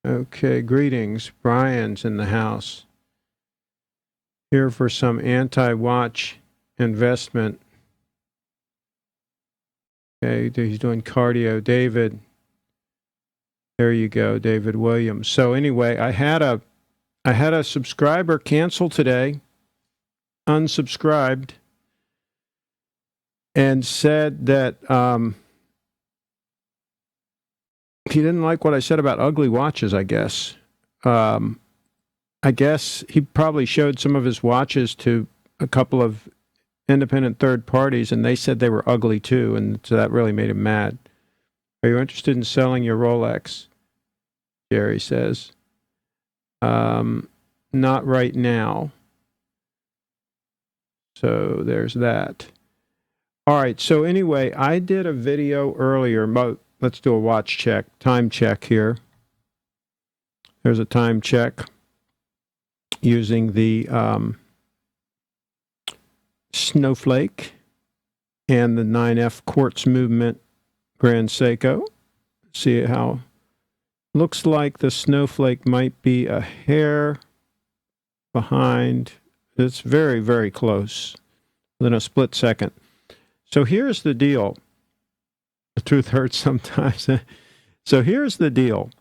Okay, greetings. Brian's in the house. Here for some anti-watch investment. Okay, he's doing cardio. David, there you go, David Williams. So anyway, I had a subscriber cancel today, unsubscribed, and said that he didn't like what I said about ugly watches, I guess. I guess he probably showed some of his watches to a couple of independent third parties, and they said they were ugly too, and so that really made him mad. Are you interested in selling your Rolex? Jerry says. Not right now. So there's that. All right, so anyway, I did a video earlier. Let's do a watch check, time check here. There's a time check using the Snowflake and the 9F quartz movement Grand Seiko. See how looks like the Snowflake might be a hair behind. It's very, very close within a split second. So here's the deal. The truth hurts sometimes. So here's the deal.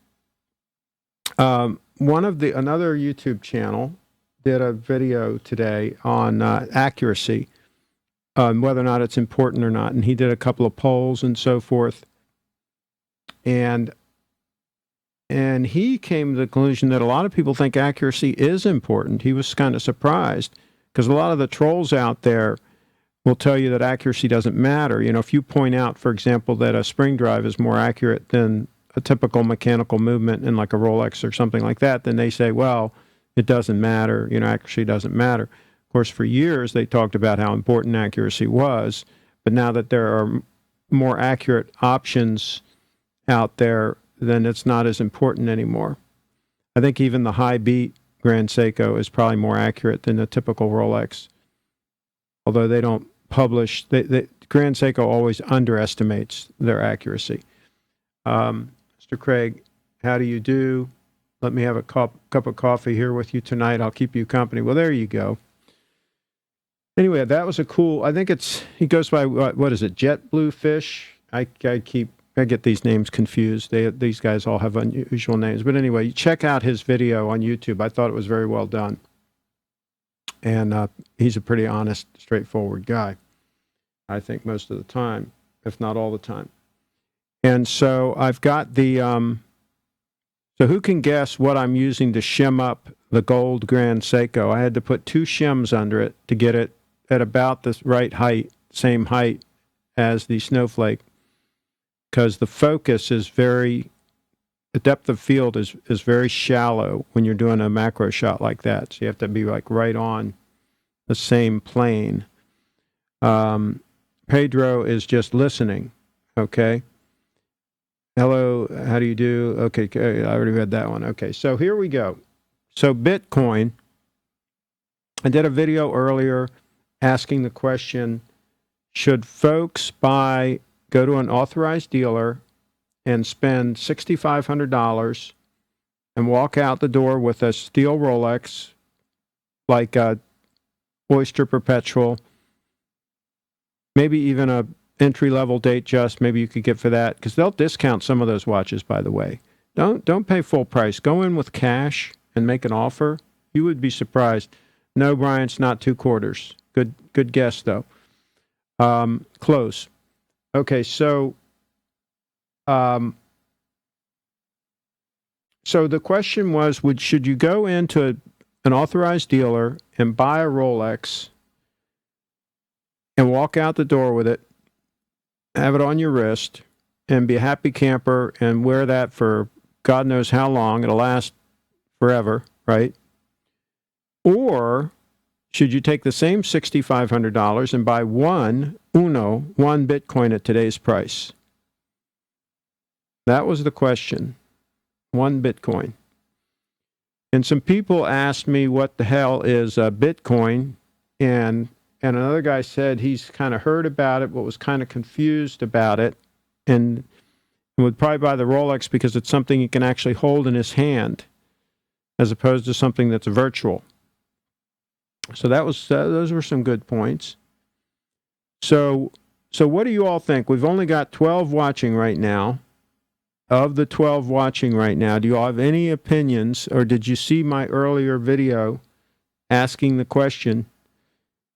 Another YouTube channel did a video today on accuracy, whether or not it's important or not, and he did a couple of polls and so forth, and he came to the conclusion that a lot of people think accuracy is important. He was kind of surprised because a lot of the trolls out there will tell you that accuracy doesn't matter. You know, if you point out, for example, that a spring drive is more accurate than a typical mechanical movement in like a Rolex or something like that, then they say, well, it doesn't matter. You know, accuracy doesn't matter. Of course, for years they talked about how important accuracy was, but now that there are more accurate options out there, then it's not as important anymore. I think even the high beat Grand Seiko is probably more accurate than a typical Rolex, although they don't publish. Grand Seiko always underestimates their accuracy. Mr. Craig, how do you do? Let me have a cup of coffee here with you tonight. I'll keep you company. Well, there you go. Anyway, that was a cool. I think he goes by what is it? Jet Blue Fish. I get these names confused. These guys all have unusual names. But anyway, check out his video on YouTube. I thought it was very well done. And he's a pretty honest, straightforward guy, I think, most of the time, if not all the time. And so I've got the, so who can guess what I'm using to shim up the gold Grand Seiko? I had to put 2 shims under it to get it at about the right height, same height as the Snowflake, because the focus is the depth of field is very shallow when you're doing a macro shot like that. So you have to be like right on the same plane. Pedro is just listening, okay? Hello, how do you do? Okay, I already read that one. Okay, so here we go. So Bitcoin, I did a video earlier asking the question, should folks go to an authorized dealer and spend $6,500 and walk out the door with a steel Rolex, like a Oyster Perpetual, maybe even a entry-level date just, maybe you could get for that, because they'll discount some of those watches, by the way. Don't pay full price. Go in with cash and make an offer. You would be surprised. No, Brian, it's not 2 quarters. Good guess, though. Close. Okay, so the question was, should you go into an authorized dealer and buy a Rolex and walk out the door with it, have it on your wrist, and be a happy camper and wear that for God knows how long? It'll last forever, right? Or should you take the same $6,500 and buy one Bitcoin at today's price? That was the question. 1 Bitcoin. And some people asked me what the hell is a Bitcoin, and another guy said he's kind of heard about it, but was kind of confused about it. And and would probably buy the Rolex because it's something he can actually hold in his hand, as opposed to something that's virtual. So that was those were some good points. So what do you all think? We've only got 12 watching right now. Of the 12 watching right now, do you all have any opinions, or did you see my earlier video asking the question?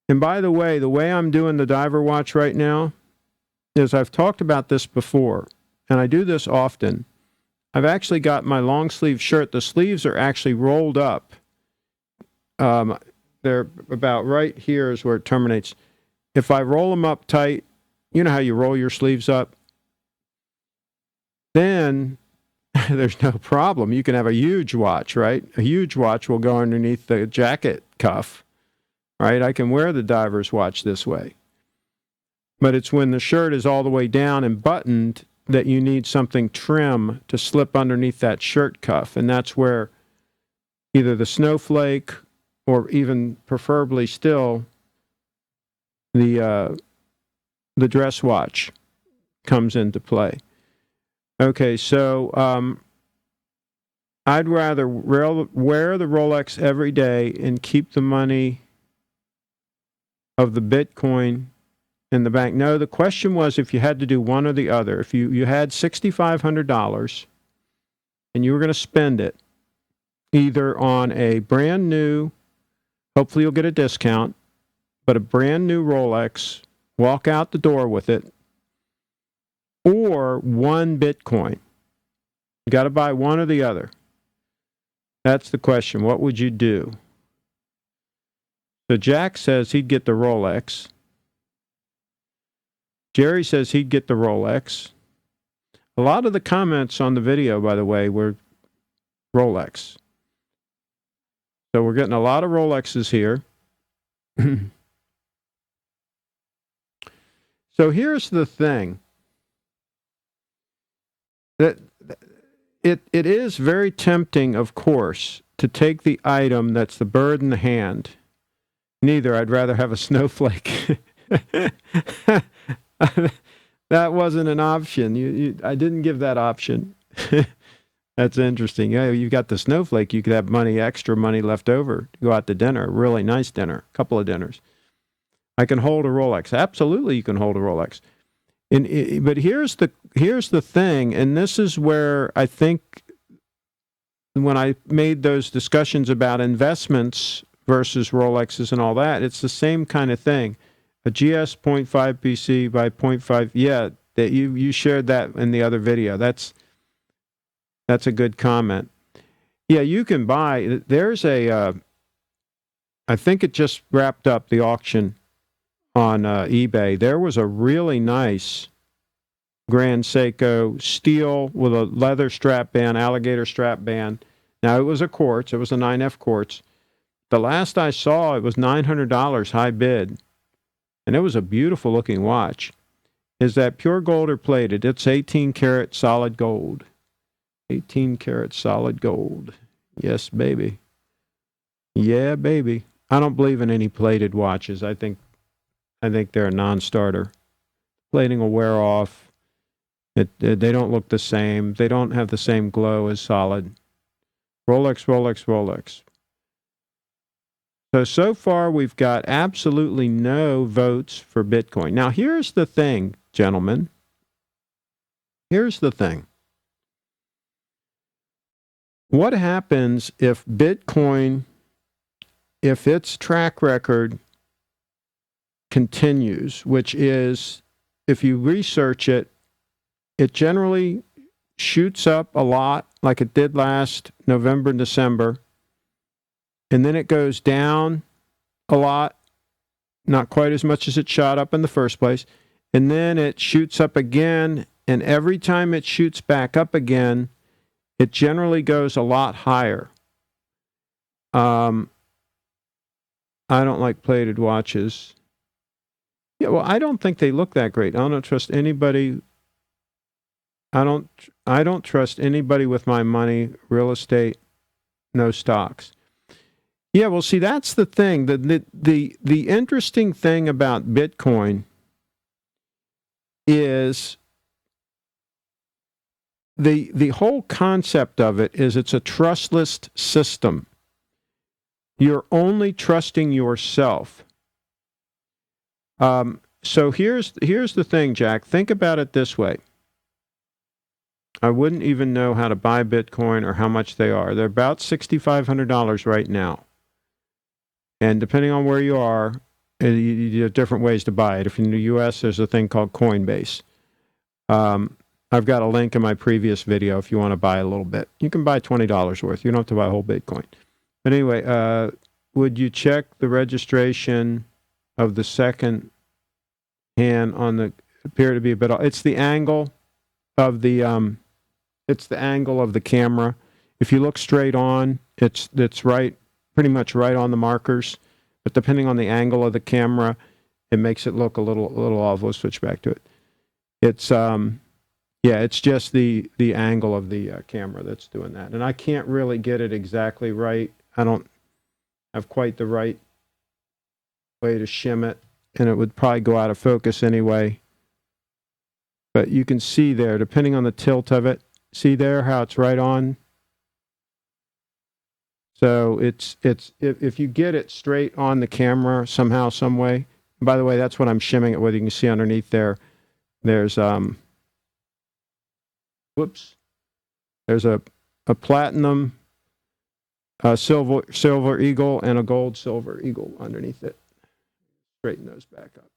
And by the way I'm doing the diver watch right now is, I've talked about this before, and I do this often. I've actually got my long sleeve shirt. The sleeves are actually rolled up. They're about right here is where it terminates. If I roll them up tight, you know how you roll your sleeves up? Then there's no problem. You can have a huge watch, right? A huge watch will go underneath the jacket cuff, right? I can wear the diver's watch this way. But it's when the shirt is all the way down and buttoned that you need something trim to slip underneath that shirt cuff. And that's where either the snowflake or even preferably still the dress watch comes into play. Okay, so I'd rather wear the Rolex every day and keep the money of the Bitcoin in the bank. No, the question was if you had to do one or the other. If you had $6,500 and you were going to spend it either on a brand new, hopefully you'll get a discount, but a brand new Rolex, walk out the door with it, or one Bitcoin. You got to buy one or the other. That's the question. What would you do? So Jack says he'd get the Rolex. Jerry says he'd get the Rolex. A lot of the comments on the video, by the way, were Rolex. So we're getting a lot of Rolexes here. So here's the thing. That it is very tempting, of course, to take the item that's the bird in the hand. Neither. I'd rather have a snowflake. That wasn't an option. I didn't give that option. That's interesting. Yeah, you've got the snowflake. You could have extra money left over to go out to dinner, a really nice dinner, a couple of dinners. I can hold a Rolex. Absolutely, you can hold a Rolex. But here's the thing, and this is where I think when I made those discussions about investments versus Rolexes and all that, it's the same kind of thing. A GS 0.5 PC by 0.5, yeah, that you shared that in the other video. That's a good comment. Yeah, you can buy. There's I think it just wrapped up the auction on eBay. There was a really nice Grand Seiko steel with a leather strap band, alligator strap band. Now, it was a quartz. It was a 9F quartz. The last I saw, it was $900 high bid. And it was a beautiful looking watch. Is that pure gold or plated? It's 18 karat solid gold. 18 karat solid gold. Yes, baby. Yeah, baby. I don't believe in any plated watches. I think they're a non-starter. Plating will wear off. They don't look the same. They don't have the same glow as solid. Rolex, Rolex, Rolex. So far, we've got absolutely no votes for Bitcoin. Now, here's the thing, gentlemen. Here's the thing. What happens if Bitcoin, if its track record continues, which is, if you research it, it generally shoots up a lot, like it did last November and December, and then it goes down a lot, not quite as much as it shot up in the first place, and then it shoots up again, and every time it shoots back up again, it generally goes a lot higher. I don't like plated watches. Yeah, well, I don't think they look that great. I don't trust anybody. I don't trust anybody with my money, real estate, no stocks. Yeah, well, see, that's the thing. The interesting thing about Bitcoin is the whole concept of it is it's a trustless system. You're only trusting yourself. So here's the thing, Jack. Think about it this way. I wouldn't even know how to buy Bitcoin or how much they are. They're about $6,500 right now. And depending on where you are, you have different ways to buy it. If you're in the U.S., there's a thing called Coinbase. I've got a link in my previous video if you want to buy a little bit. You can buy $20 worth. You don't have to buy a whole Bitcoin. But anyway, would you check the registration of the second hand on the appear to be a bit? It's the angle of the camera. If you look straight on, it's right, pretty much right on the markers. But depending on the angle of the camera, it makes it look a little off. We'll switch back to it. It's it's just the angle of the camera that's doing that. And I can't really get it exactly right. I don't have quite the right way to shim it, and it would probably go out of focus anyway. But you can see there, depending on the tilt of it, see there how it's right on? So it's if you get it straight on the camera somehow, some way. By the way, that's what I'm shimming it with. You can see underneath there. There's there's a platinum silver eagle and a gold silver eagle underneath it. Straighten those back up.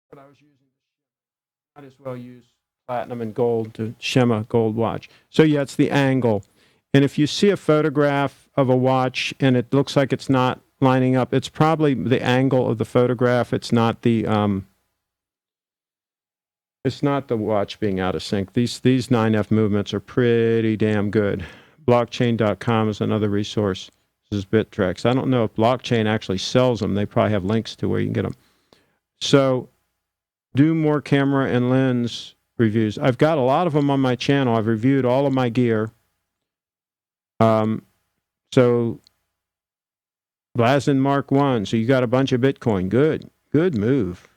But I was using, might as well use platinum and gold to shim a gold watch. So yeah, it's the angle. And if you see a photograph of a watch and it looks like it's not lining up, it's probably the angle of the photograph. It's not the watch being out of sync. These 9F movements are pretty damn good. Blockchain.com is another resource. This is Bittrex. I don't know if Blockchain actually sells them. They probably have links to where you can get them. So do more camera and lens reviews. I've got a lot of them on my channel. I've reviewed all of my gear. So Blazin Mark 1. So you got a bunch of Bitcoin. Good move.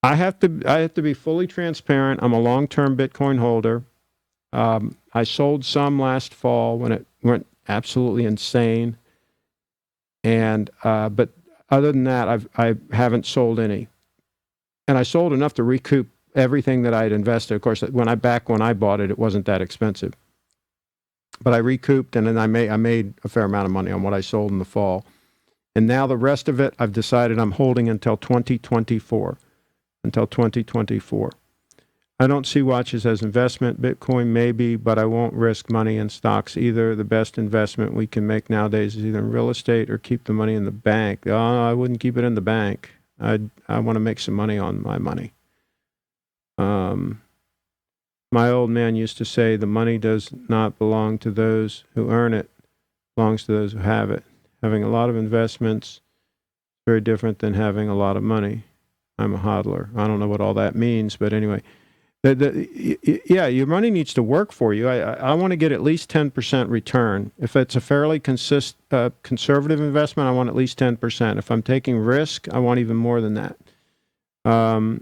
I have to be fully transparent. I'm a long-term Bitcoin holder. I sold some last fall when it went absolutely insane. And but other than that, I haven't sold any. And I sold enough to recoup everything that I had invested. Of course, when I bought it, it wasn't that expensive. But I recouped, and then I made a fair amount of money on what I sold in the fall. And now the rest of it, I've decided I'm holding until 2024. Until 2024. I don't see watches as investment. Bitcoin maybe, but I won't risk money in stocks either. The best investment we can make nowadays is either in real estate or keep the money in the bank. Oh, I wouldn't keep it in the bank. I want to make some money on my money. My old man used to say the money does not belong to those who earn it. It belongs to those who have it. Having a lot of investments is very different than having a lot of money. I'm a hodler. I don't know what all that means, but anyway. Your money needs to work for you. I want to get at least 10% return. If it's a fairly conservative investment, I want at least 10%. If I'm taking risk, I want even more than that. A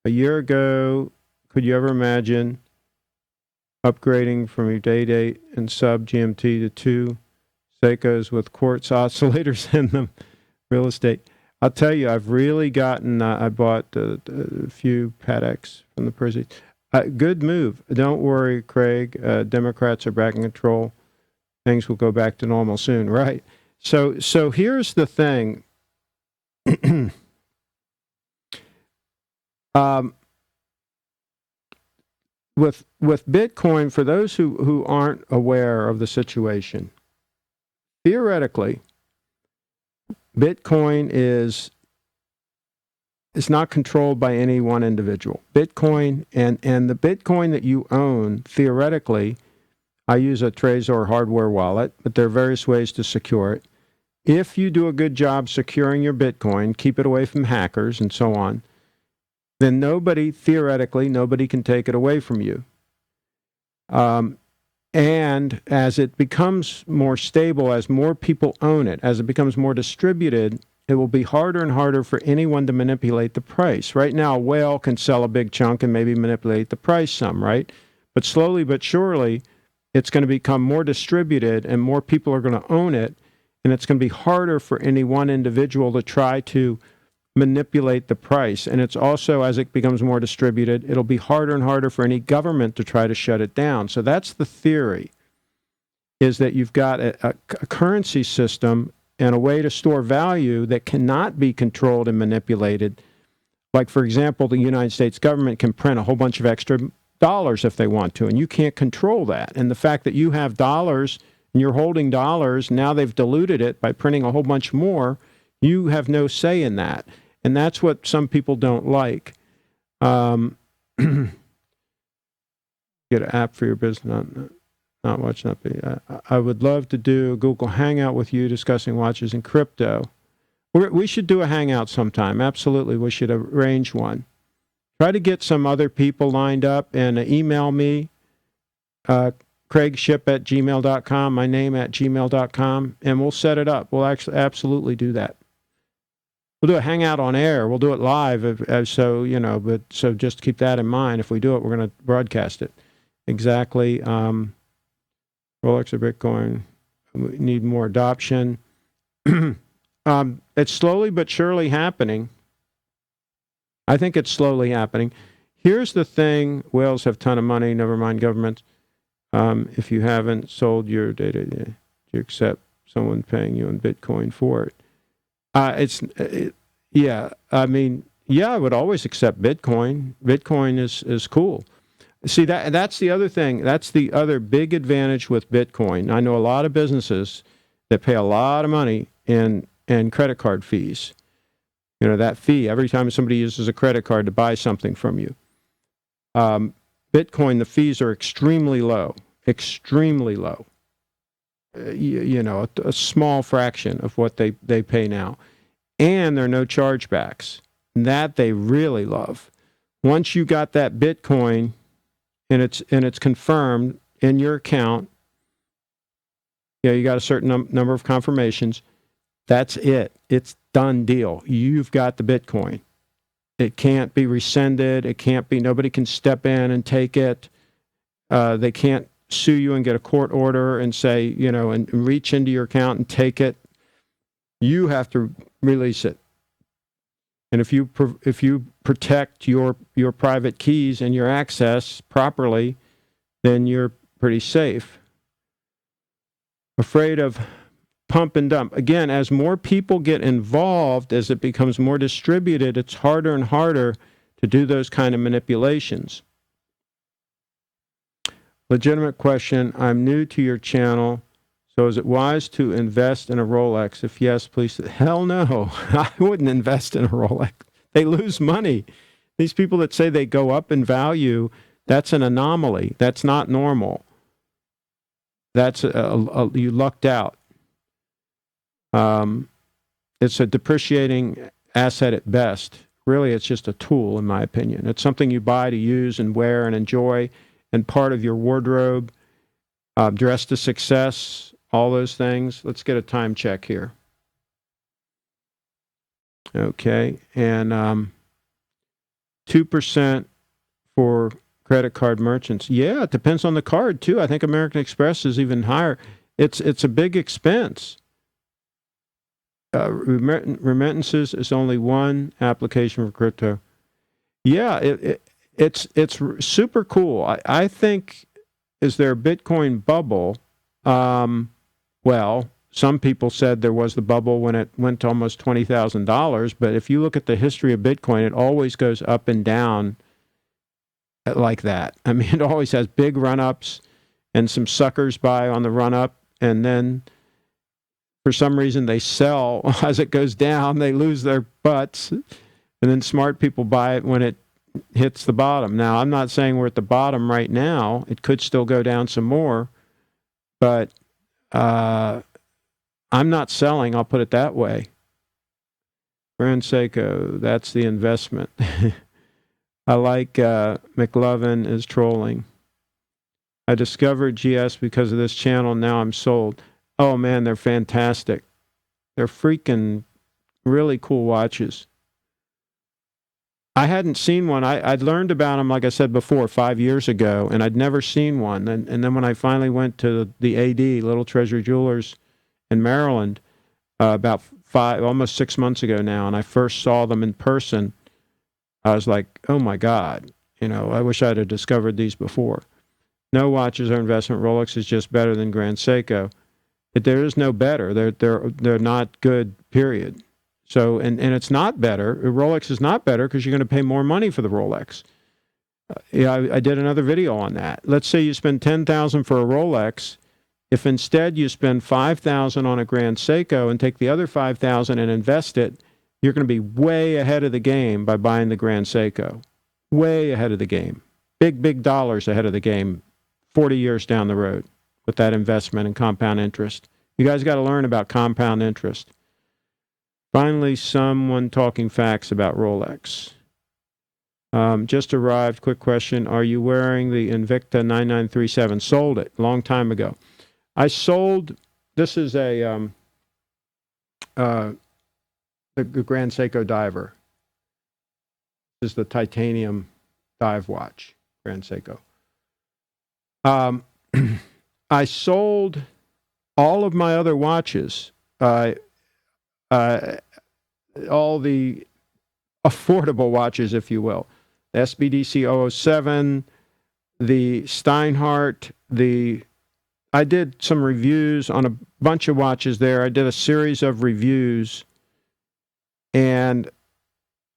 year ago, could you ever imagine upgrading from your day date and sub GMT to 2 Seikos with quartz oscillators in them? Real estate. I'll tell you, I've really gotten, I bought a few Pateks from the Persians. Good move. Don't worry, Craig. Democrats are back in control. Things will go back to normal soon, right? So here's the thing. With Bitcoin, for those who aren't aware of the situation, theoretically, Bitcoin is not controlled by any one individual. Bitcoin and the Bitcoin that you own, theoretically, I use a Trezor hardware wallet, but there are various ways to secure it. If you do a good job securing your Bitcoin, keep it away from hackers and so on, then theoretically, nobody can take it away from you. And as it becomes more stable, as more people own it, as it becomes more distributed, it will be harder and harder for anyone to manipulate the price. Right now, a whale can sell a big chunk and maybe manipulate the price some, right? But slowly but surely, it's going to become more distributed and more people are going to own it. And it's going to be harder for any one individual to try to manipulate the price. And it's also, as it becomes more distributed, it'll be harder and harder for any government to try to shut it down. So that's the theory, is that you've got a currency system and a way to store value that cannot be controlled and manipulated. Like, for example, the United States government can print a whole bunch of extra dollars if they want to, and you can't control that. And the fact that you have dollars and you're holding dollars, now they've diluted it by printing a whole bunch more, you have no say in that. And that's what some people don't like. Get an app for your business, not watching that. I would love to do a Google Hangout with you discussing watches and crypto. We should do a Hangout sometime. Absolutely, we should arrange one. Try to get some other people lined up and email me, CraigShipp@gmail.com, my name @gmail.com, and we'll set it up. We'll actually absolutely do that. We'll do a Hangout on air. We'll do it live, so just keep that in mind. If we do it, we're going to broadcast it. Exactly. Rolex or Bitcoin, we need more adoption. It's slowly but surely happening. I think it's slowly happening. Here's the thing. Whales have a ton of money, never mind governments. If you haven't sold your data, do you accept someone paying you in Bitcoin for it? I would always accept Bitcoin. Bitcoin is cool. See, that's the other thing. That's the other big advantage with Bitcoin. I know a lot of businesses that pay a lot of money in credit card fees. You know, that fee, every time somebody uses a credit card to buy something from you. Bitcoin, the fees are extremely low. Extremely low. A small fraction of what they pay now. And there are no chargebacks. That they really love. Once you got that Bitcoin and it's confirmed in your account, you got a certain number of confirmations, that's it. It's done deal. You've got the Bitcoin. It can't be rescinded. Nobody can step in and take it. They can't sue you and get a court order and say, and reach into your account and take it. You have to release it. And if you protect your private keys and your access properly, then you're pretty safe. Afraid of pump and dump. Again, as more people get involved, as it becomes more distributed, it's harder and harder to do those kind of manipulations. Legitimate question. I'm new to your channel, so is it wise to invest in a Rolex? If yes, please. Hell no. I wouldn't invest in a Rolex. They lose money. These people that say they go up in value, that's an anomaly. That's not normal. That's you lucked out. It's a depreciating asset at best. Really, it's just a tool, in my opinion. It's something you buy to use and wear and enjoy, and part of your wardrobe, dress to success, all those things. Let's get a time check here. Okay, and 2% for credit card merchants. Yeah, it depends on the card, too. I think American Express is even higher. It's a big expense. Remittances is only one application for crypto. Yeah, it's super cool. I think, is there a Bitcoin bubble? Well, some people said there was the bubble when it went to almost $20,000, but if you look at the history of Bitcoin, it always goes up and down like that. I mean, it always has big run-ups and some suckers buy on the run-up, and then for some reason they sell as it goes down. They lose their butts, and then smart people buy it when it hits the bottom. Now, I'm not saying we're at the bottom right now. It could still go down some more, but I'm not selling, I'll put it that way. Brand Seiko, that's the investment. I like McLovin is trolling. I discovered GS because of this channel. Now I'm sold. Oh, man, they're fantastic. They're freaking Really cool watches. I hadn't seen one. I'd learned about them, like I said before, 5 years ago, and I'd never seen one. And then when I finally went to the AD, Little Treasure Jewelers in Maryland, about almost 6 months ago now, and I first saw them in person, I was like, oh my God, I wish I'd have discovered these before. No watches are investment. Rolex is just better than Grand Seiko. But there is no better. They're not good, period. So, and it's not better. Rolex is not better because you're going to pay more money for the Rolex. I did another video on that. Let's say you spend $10,000 for a Rolex. If instead you spend $5,000 on a Grand Seiko and take the other $5,000 and invest it, you're going to be way ahead of the game by buying the Grand Seiko. Way ahead of the game. Big dollars ahead of the game 40 years down the road with that investment and compound interest. You guys got to learn about compound interest. Finally, someone talking facts about Rolex. Just arrived. Quick question. Are you wearing the Invicta 9937? Sold it a long time ago. I sold, this is the Grand Seiko diver. This is the titanium dive watch, Grand Seiko. I sold all of my other watches, all the affordable watches, if you will. The SBDC 007, the Steinhardt, I did some reviews on a bunch of watches there. I did a series of reviews, and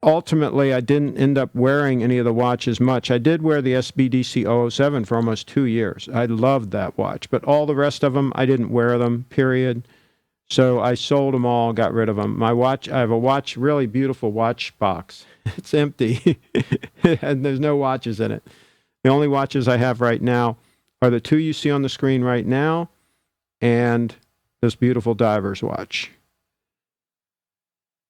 ultimately, I didn't end up wearing any of the watches much. I did wear the SBDC 007 for almost 2 years. I loved that watch, but all the rest of them, I didn't wear them, period. So I sold them all, got rid of them. My watch, I have a watch, really beautiful watch box. It's empty, and there's no watches in it. The only watches I have right now are the two you see on the screen right now and this beautiful diver's watch.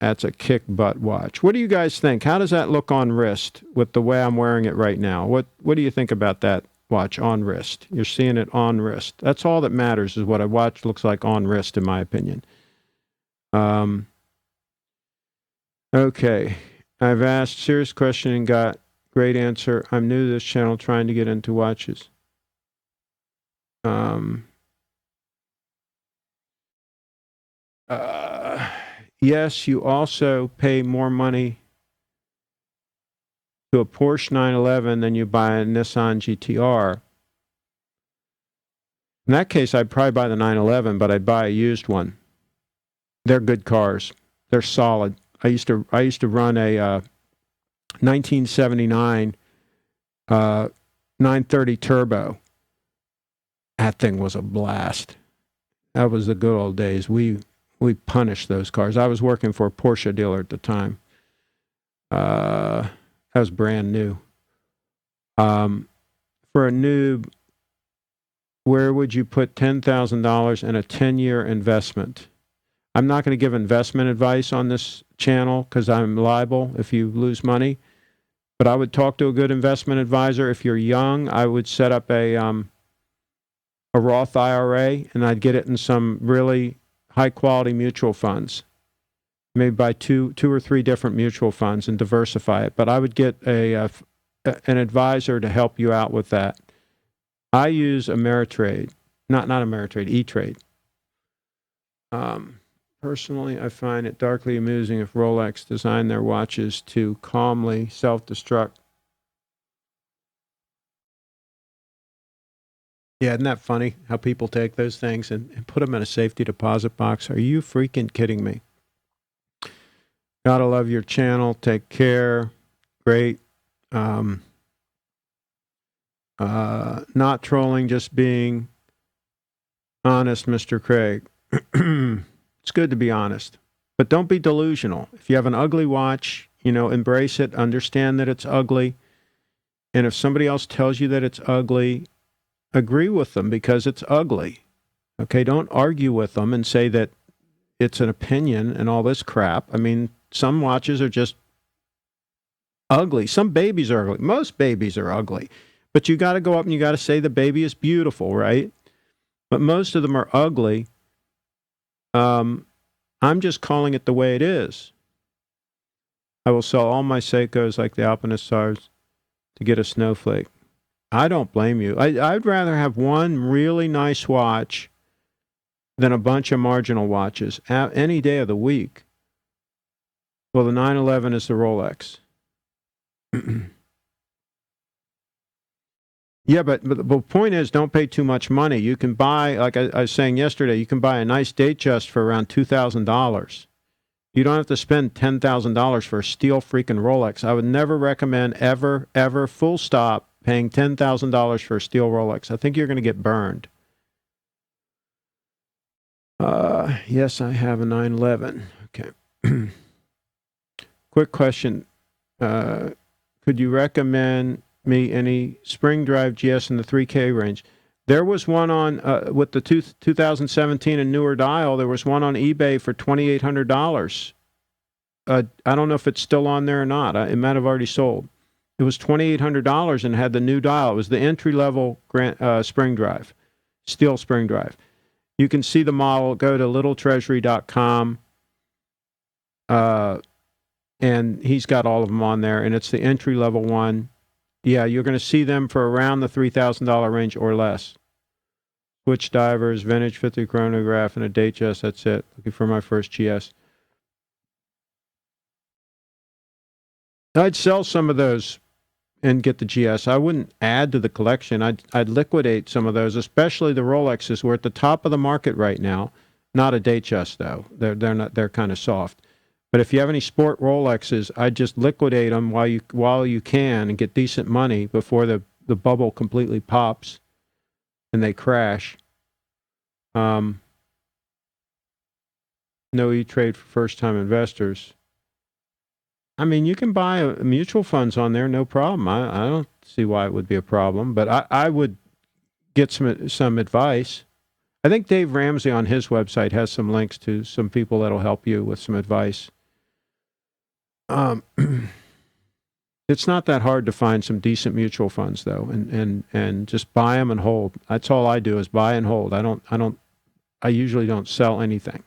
That's a kick butt watch. What do you guys think? How does that look on wrist with the way I'm wearing it right now? What do you think about that watch on wrist? You're seeing it on wrist. That's all that matters, is what a watch looks like on wrist, in my opinion. Okay. I've asked serious question and got great answer. I'm new to this channel trying to get into watches. Yes, you also pay more money to a Porsche 911 than you buy a Nissan GTR. In that case, I'd probably buy the 911, but I'd buy a used one. They're good cars. They're solid. I used to run a 1979 930 Turbo. That thing was a blast. That was the good old days. We punished those cars. I was working for a Porsche dealer at the time. That was brand new. For a noob, where would you put $10,000 in a 10-year investment? I'm not going to give investment advice on this channel because I'm liable if you lose money. But I would talk to a good investment advisor. If you're young, I would set up a Roth IRA, and I'd get it in some really high-quality mutual funds. Maybe buy two or three different mutual funds and diversify it. But I would get an advisor to help you out with that. I use Ameritrade, not Ameritrade, E-Trade. Personally, I find it darkly amusing if Rolex designed their watches to calmly self-destruct. Yeah, isn't that funny how people take those things and put them in a safety deposit box? Are you freaking kidding me? Gotta love your channel. Take care. Great. Not trolling, just being honest, Mr. Craig. It's good to be honest, but don't be delusional. If you have an ugly watch, embrace it, understand that it's ugly. And if somebody else tells you that it's ugly, agree with them because it's ugly. Okay, don't argue with them and say that it's an opinion and all this crap. I mean, some watches are just ugly. Some babies are ugly. Most babies are ugly. But you got to go up and you got to say the baby is beautiful, right? But most of them are ugly. I'm just calling it the way it is. I will sell all my Seikos like the Alpinistars to get a snowflake. I don't blame you. I'd rather have one really nice watch than a bunch of marginal watches any day of the week. Well, the 911 is the Rolex. Yeah, but the point is, don't pay too much money. You can buy, like I was saying yesterday, you can buy a nice Datejust for around $2,000. You don't have to spend $10,000 for a steel freaking Rolex. I would never recommend ever, full stop, paying $10,000 for a steel Rolex. I think you're going to get burned. Yes, I have a 911. Okay. Quick question. Could you recommend me any spring drive GS in the 3K range? There was one on, with the 2017 and newer dial, there was one on eBay for $2,800. I don't know if it's still on there or not. It might have already sold. It was $2,800 and had the new dial. It was the entry-level spring drive, steel spring drive. You can see the model. Go to littletreasury.com, and he's got all of them on there, and it's the entry-level one. Yeah, you're going to see them for around the $3,000 range or less. Switch divers, vintage 50 chronograph, and a Datejust. That's it. Looking for my first GS. I'd sell some of those and get the GS. I wouldn't add to the collection. I'd liquidate some of those, especially the Rolexes. We're at the top of the market right now. Not a Datejust though. They're not. They're kind of soft. But if you have any sport Rolexes, I'd just liquidate them while you can and get decent money before the bubble completely pops and they crash. No E-Trade for first-time investors. I mean, you can buy mutual funds on there, no problem. I don't see why it would be a problem, but I would get some advice. I think Dave Ramsey on his website has some links to some people that'll help you with some advice. It's not that hard to find some decent mutual funds though, and just buy them and hold. That's all I do is buy and hold. I usually don't sell anything.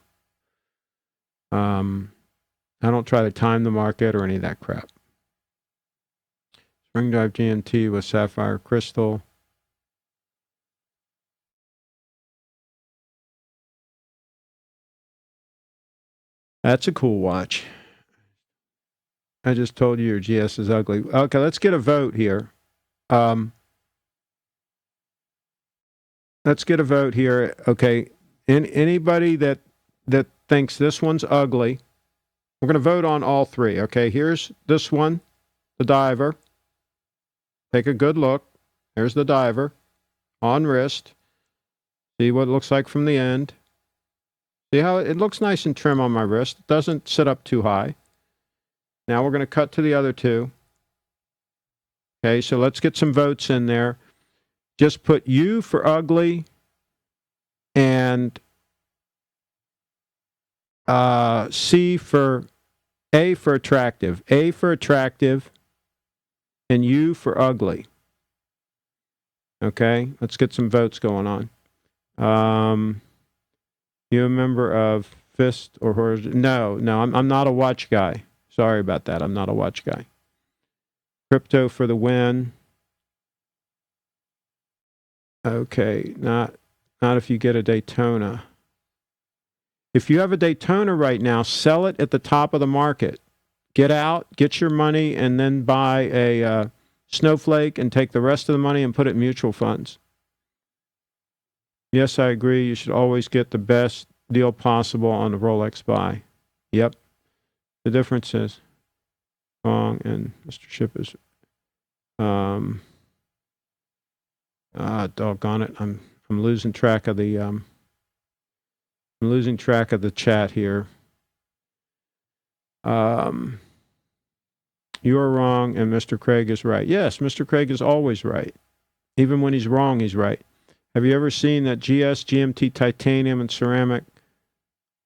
I don't try to time the market or any of that crap. Spring Drive GMT with sapphire crystal. That's a cool watch. I just told you your GS is ugly. Okay, let's get a vote here. Let's get a vote here. Okay, anybody that thinks this one's ugly, we're going to vote on all three. Okay, here's this one, the diver. Take a good look. There's the diver on wrist. See what it looks like from the end. See how it looks nice and trim on my wrist. It doesn't sit up too high. Now we're going to cut to the other two. Okay, so let's get some votes in there. Just put U for ugly and C for A for attractive. A for attractive and U for ugly. Okay, let's get some votes going on. You a member of Fist or Horizon? No, I'm not a watch guy. Sorry about that. I'm not a watch guy. Crypto for the win. Okay, not if you get a Daytona. If you have a Daytona right now, sell it at the top of the market. Get out, get your money, and then buy a snowflake and take the rest of the money and put it in mutual funds. Yes, I agree. You should always get the best deal possible on the Rolex buy. Yep. The difference is wrong, and Mr. Ship is doggone it. I'm losing track of the chat here. You are wrong, and Mr. Craig is right. Yes, Mr. Craig is always right. Even when he's wrong, he's right. Have you ever seen that GS, GMT titanium and ceramic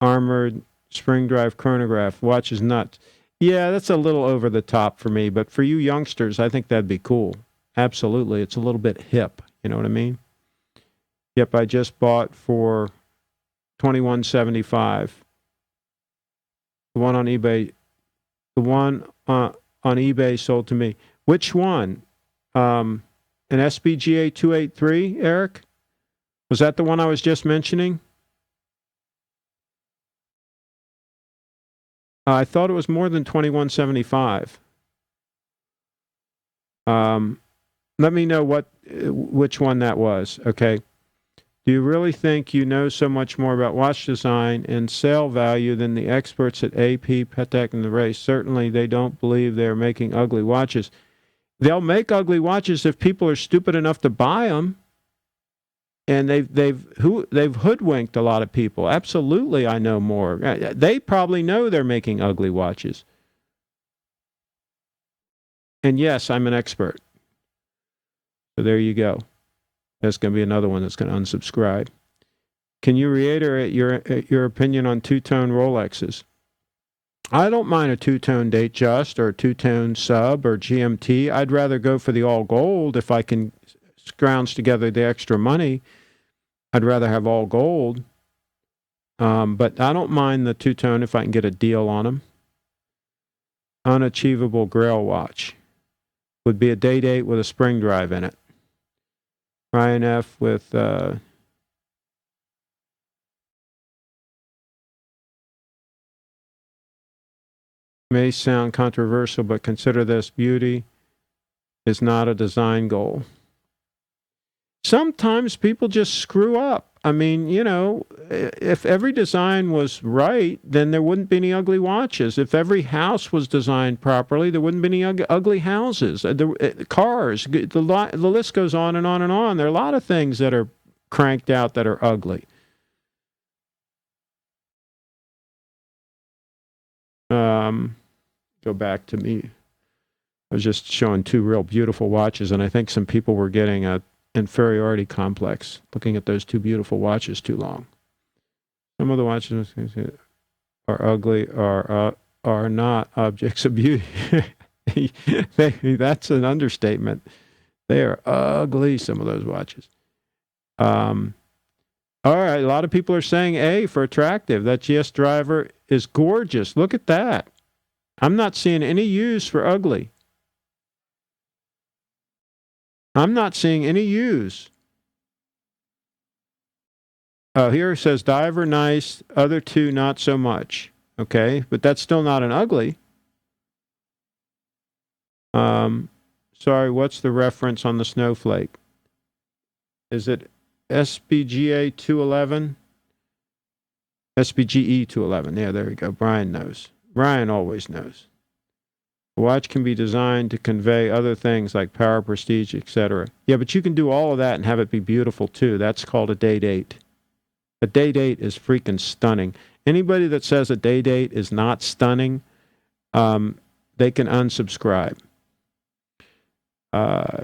armored spring drive chronograph? Watch is nuts. Yeah, that's a little over the top for me, but for you youngsters, I think that'd be cool. Absolutely. It's a little bit hip. You know what I mean? Yep, I just bought for $21.75. The one on eBay. The one on eBay sold to me. Which one? An SBGA 283, Eric? Was that the one I was just mentioning? I thought it was more than 2175. Let me know which one that was, okay? Do you really think you know so much more about watch design and sale value than the experts at AP, Patek, and the race? Certainly, they don't believe they're making ugly watches. They'll make ugly watches if people are stupid enough to buy them, and they've hoodwinked a lot of people. Absolutely, I know more. They probably know they're making ugly watches. And yes, I'm an expert. So there you go. That's going to be another one that's going to unsubscribe. Can you reiterate your opinion on two-tone Rolexes? I don't mind a two-tone Datejust or a two-tone Sub or GMT. I'd rather go for the all gold if I can scrounge together the extra money. I'd rather have all gold. But I don't mind the two-tone if I can get a deal on them. Unachievable Grail watch would be a day-date with a spring drive in it. Ryan F. with may sound controversial, but consider this: beauty is not a design goal. Sometimes people just screw up. I mean, if every design was right, then there wouldn't be any ugly watches. If every house was designed properly, there wouldn't be any ugly houses. Cars, the list goes on and on and on. There are a lot of things that are cranked out that are ugly. Go back to me. I was just showing two real beautiful watches, and I think some people were getting a inferiority complex looking at those two beautiful watches too long. Some of the watches are ugly or are not objects of beauty. That's an understatement. They are ugly, some of those watches. All right, a lot of people are saying A for attractive. That GS driver is gorgeous. Look at that. I'm not seeing any use for ugly. I'm not seeing any use. Oh, here it says diver nice, other two not so much. Okay, but that's still not an ugly. Sorry, what's the reference on the snowflake? Is it SBGA 211? SBGE 211. Yeah, there we go. Brian knows. Brian always knows. A watch can be designed to convey other things like power, prestige, etc. Yeah, but you can do all of that and have it be beautiful too. That's called a day date. A day date is freaking stunning. Anybody that says a day date is not stunning, they can unsubscribe.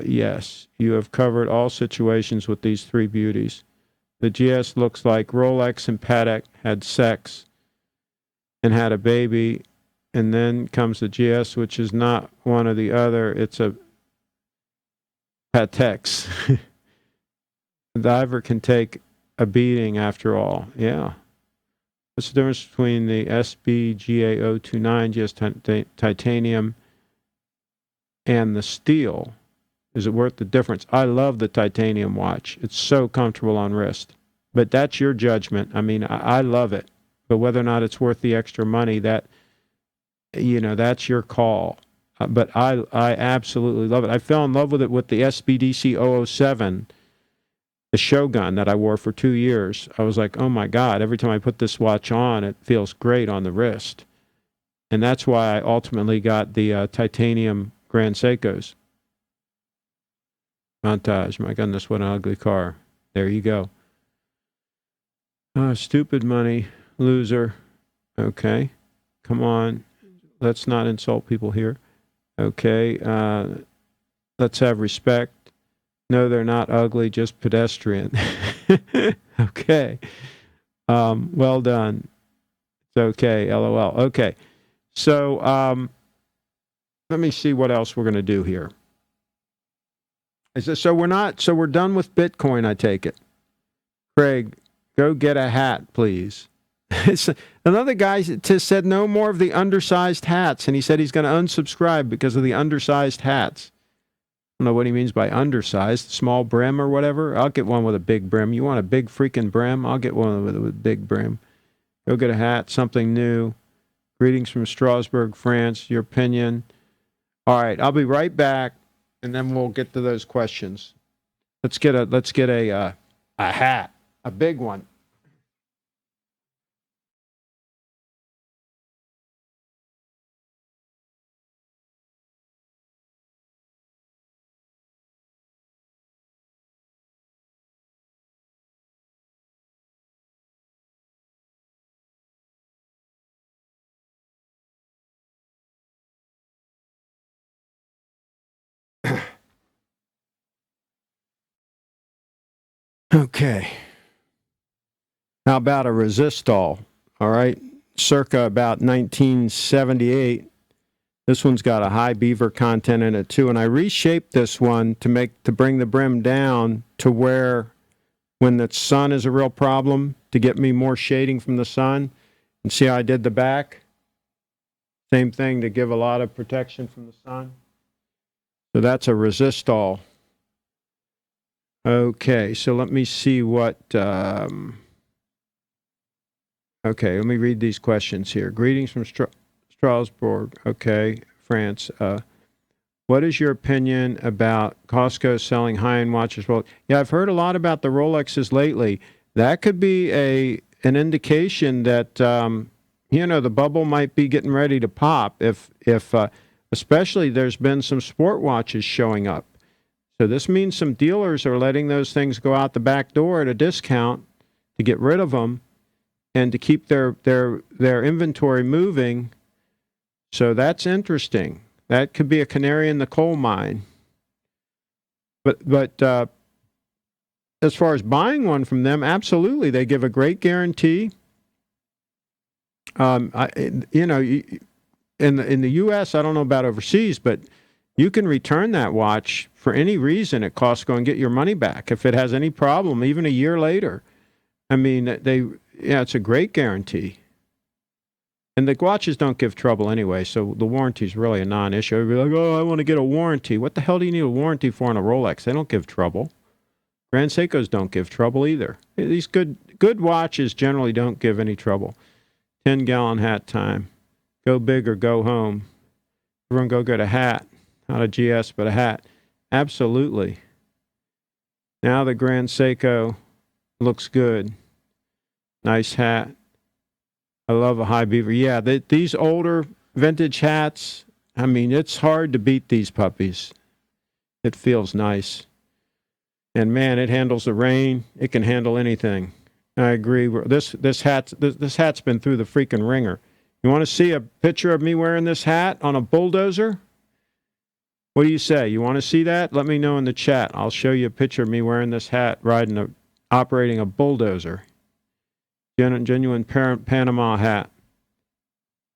Yes, you have covered all situations with these three beauties. The GS looks like Rolex and Patek had sex and had a baby, and then comes the GS, which is not one or the other. It's a Patek's. The diver can take a beating after all. Yeah. What's the difference between the SBGA 029 GS titanium and the steel? Is it worth the difference? I love the titanium watch. It's so comfortable on wrist. But that's your judgment. I mean, I love it. But whether or not it's worth the extra money, that's your call. But I absolutely love it. I fell in love with it with the SBDC 007, the Shogun that I wore for 2 years. I was like, oh my God, every time I put this watch on, it feels great on the wrist. And that's why I ultimately got the titanium Grand Seikos. Montage. My goodness, what an ugly car. There you go. Stupid money, loser. Okay. Come on. Let's not insult people here. Okay. Let's have respect. No, they're not ugly, just pedestrian. Okay. Well done. It's okay. LOL. Okay. So let me see what else we're going to do here. So we're done with Bitcoin, I take it. Craig, go get a hat, please. Another guy said no more of the undersized hats, and he said he's going to unsubscribe because of the undersized hats. I don't know what he means by undersized, small brim or whatever. I'll get one with a big brim. You want a big freaking brim? I'll get one with a big brim. Go get a hat, something new. Greetings from Strasbourg, France. Your opinion. All right, I'll be right back, and then we'll get to those questions. Let's get a hat, a big one. Okay. How about a resistol? All right. Circa about 1978. This one's got a high beaver content in it too. And I reshaped this one to bring the brim down to where when the sun is a real problem, to get me more shading from the sun. And see how I did the back? Same thing to give a lot of protection from the sun. So that's a resistol. Okay, so let me see what... Okay, let me read these questions here. Greetings from Strasbourg, okay, France. What is your opinion about Costco selling high-end watches? Well, yeah, I've heard a lot about the Rolexes lately. That could be an indication that the bubble might be getting ready to pop. If especially there's been some sport watches showing up, so this means some dealers are letting those things go out the back door at a discount to get rid of them and to keep their inventory moving. So that's interesting. That could be a canary in the coal mine. But as far as buying one from them, absolutely, they give a great guarantee. In the U.S., I don't know about overseas, but you can return that watch for any reason at Costco and get your money back if it has any problem, even a year later. I mean, it's a great guarantee. And the watches don't give trouble anyway, so the warranty is really a non-issue. You'd be like, oh, I want to get a warranty. What the hell do you need a warranty for on a Rolex? They don't give trouble. Grand Seikos don't give trouble either. These good watches generally don't give any trouble. 10-gallon hat time. Go big or go home. Everyone go get a hat. Not a GS, but a hat. Absolutely. Now the Grand Seiko looks good. Nice hat. I love a high beaver. Yeah, these older vintage hats, I mean, it's hard to beat these puppies. It feels nice. And man, it handles the rain. It can handle anything. I agree. This hat's been through the freaking ringer. You want to see a picture of me wearing this hat on a bulldozer? What do you say? You want to see that? Let me know in the chat. I'll show you a picture of me wearing this hat, operating a bulldozer. Genuine Panama hat.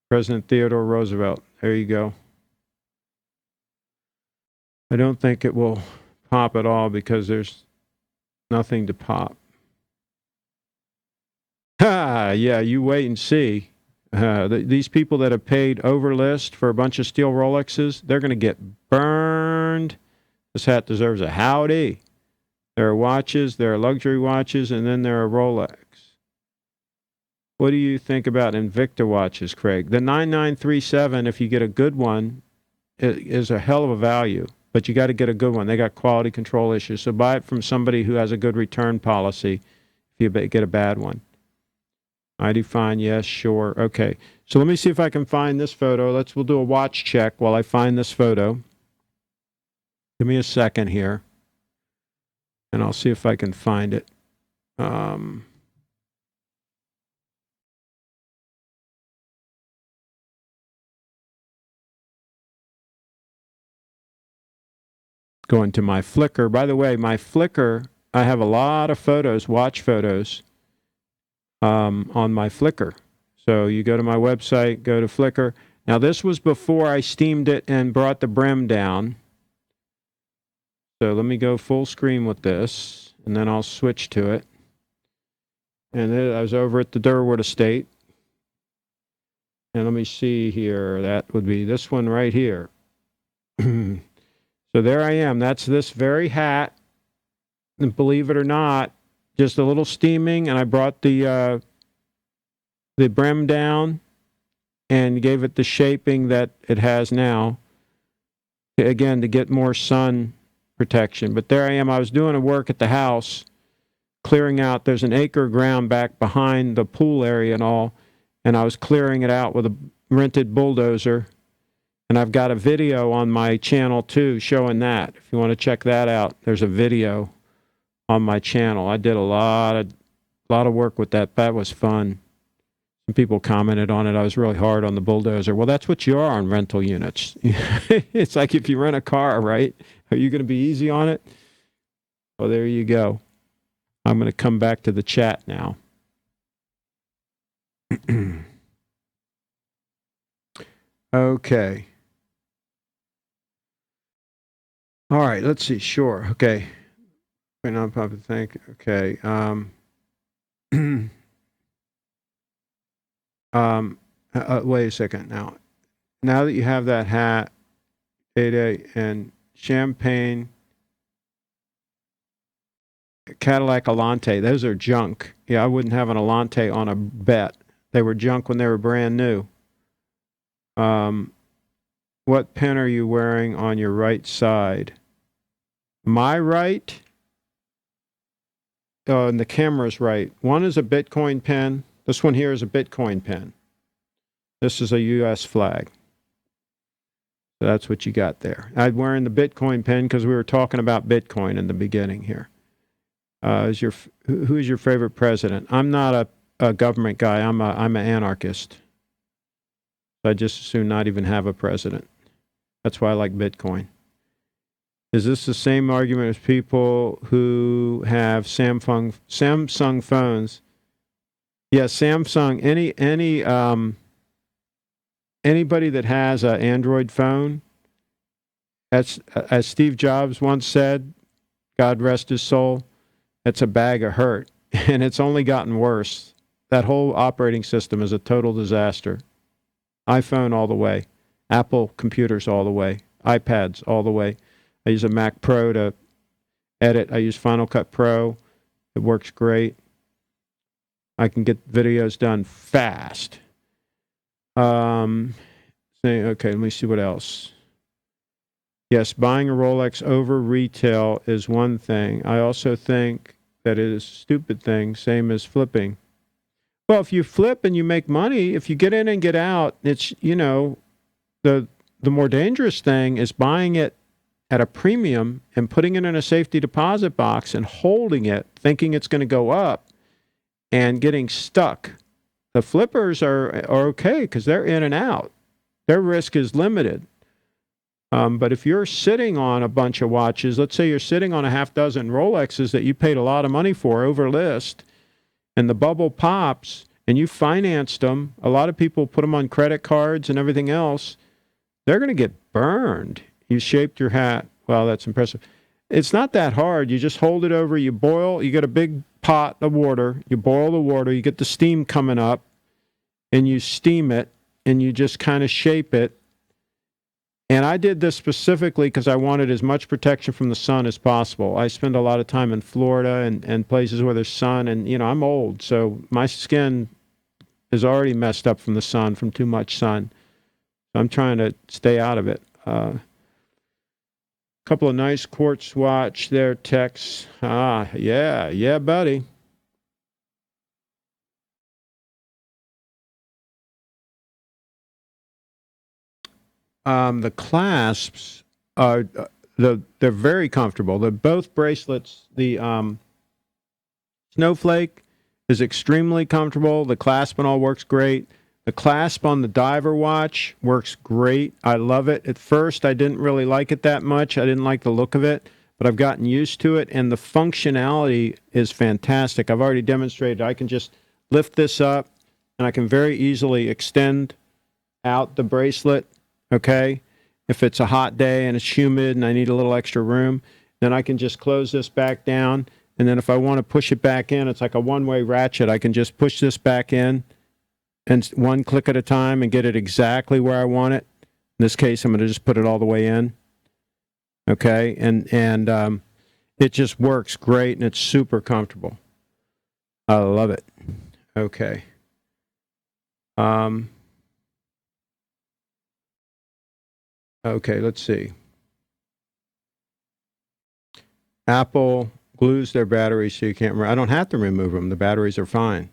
President Theodore Roosevelt. There you go. I don't think it will pop at all because there's nothing to pop. Yeah, you wait and see. These people that have paid over list for a bunch of steel Rolexes, they're going to get burned. This hat deserves a howdy. There are watches, there are luxury watches, and then there are Rolex. What do you think about Invicta watches, Craig? The 9937, if you get a good one, is a hell of a value, but you got to get a good one. They got quality control issues, so buy it from somebody who has a good return policy if you get a bad one. ID fine, yes, sure. Okay, so let me see if I can find this photo. We'll do a watch check while I find this photo. Give me a second here, and I'll see if I can find it. Going to my Flickr. By the way, my Flickr, I have a lot of photos, watch photos, on my Flickr. So you go to my website, go to Flickr. Now, this was before I steamed it and brought the brim down. So let me go full screen with this, and then I'll switch to it. And then I was over at the Durwood estate. And let me see here. That would be this one right here. So there I am. That's this very hat. And believe it or not, just a little steaming. And I brought the brim down and gave it the shaping that it has now. Again, to get more sun protection. But there I am. I was doing a work at the house, clearing out. There's an acre of ground back behind the pool area and all. And I was clearing it out with a rented bulldozer. And I've got a video on my channel, too, showing that. If you want to check that out, there's a video on my channel. I did a lot of work with that. That was fun. Some people commented on it. I was really hard on the bulldozer. Well, that's what you are on rental units. It's like if you rent a car, right? Are you going to be easy on it? Well, there you go. I'm going to come back to the chat now. Okay. All right, let's see. Sure. Okay. Non-profit, thank you. Okay. Wait a second now. Now that you have that hat, 8A, and champagne, Cadillac Alante, those are junk. Yeah, I wouldn't have an Alante on a bet. They were junk when they were brand new. What pen are you wearing on your right side? My right? And the camera's right. One is a Bitcoin pen. This one here is a Bitcoin pen. This is a U.S. flag. So that's what you got there. I'm wearing the Bitcoin pen because we were talking about Bitcoin in the beginning here. Who's your favorite president? I'm not a government guy. I'm an anarchist. So I just as soon not even have a president. That's why I like Bitcoin. Is this the same argument as people who have Samsung phones? Yeah, Samsung. Anybody that has an Android phone, as Steve Jobs once said, God rest his soul, it's a bag of hurt, and it's only gotten worse. That whole operating system is a total disaster. iPhone all the way, Apple computers all the way, iPads all the way. I use a Mac Pro to edit. I use Final Cut Pro. It works great. I can get videos done fast. Okay, let me see what else. Yes, buying a Rolex over retail is one thing. I also think that it is a stupid thing, same as flipping. Well, if you flip and you make money, if you get in and get out, it's, the more dangerous thing is buying it at a premium and putting it in a safety deposit box and holding it, thinking it's going to go up and getting stuck. The flippers are okay because they're in and out. Their risk is limited. But if you're sitting on a bunch of watches, let's say you're sitting on a half dozen Rolexes that you paid a lot of money for over list, and the bubble pops and you financed them, a lot of people put them on credit cards and everything else, they're going to get burned. You shaped your hat. Wow, that's impressive. It's not that hard. You just hold it over, you boil, you get a big pot of water, you boil the water, you get the steam coming up, and you steam it, and you just kind of shape it. And I did this specifically because I wanted as much protection from the sun as possible. I spend a lot of time in Florida and places where there's sun, and, I'm old, so my skin is already messed up from the sun, from too much sun. So I'm trying to stay out of it. Couple of nice quartz watch there, Tex. Yeah, buddy. The clasps are they're very comfortable. They're both bracelets. The Snowflake is extremely comfortable. The clasp and all works great. The clasp on the diver watch works great. I love it. At first, I didn't really like it that much. I didn't like the look of it, but I've gotten used to it, and the functionality is fantastic. I've already demonstrated I can just lift this up, and I can very easily extend out the bracelet, okay? If it's a hot day and it's humid and I need a little extra room, then I can just close this back down, And then if I want to push it back in, it's like a one-way ratchet. I can just push this back in and one click at a time and get it exactly where I want it. In this case, I'm going to just put it all the way in. Okay, and it just works great, and it's super comfortable. I love it. Okay. Okay, let's see. Apple glues their batteries so you can't. I don't have to remove them. The batteries are fine.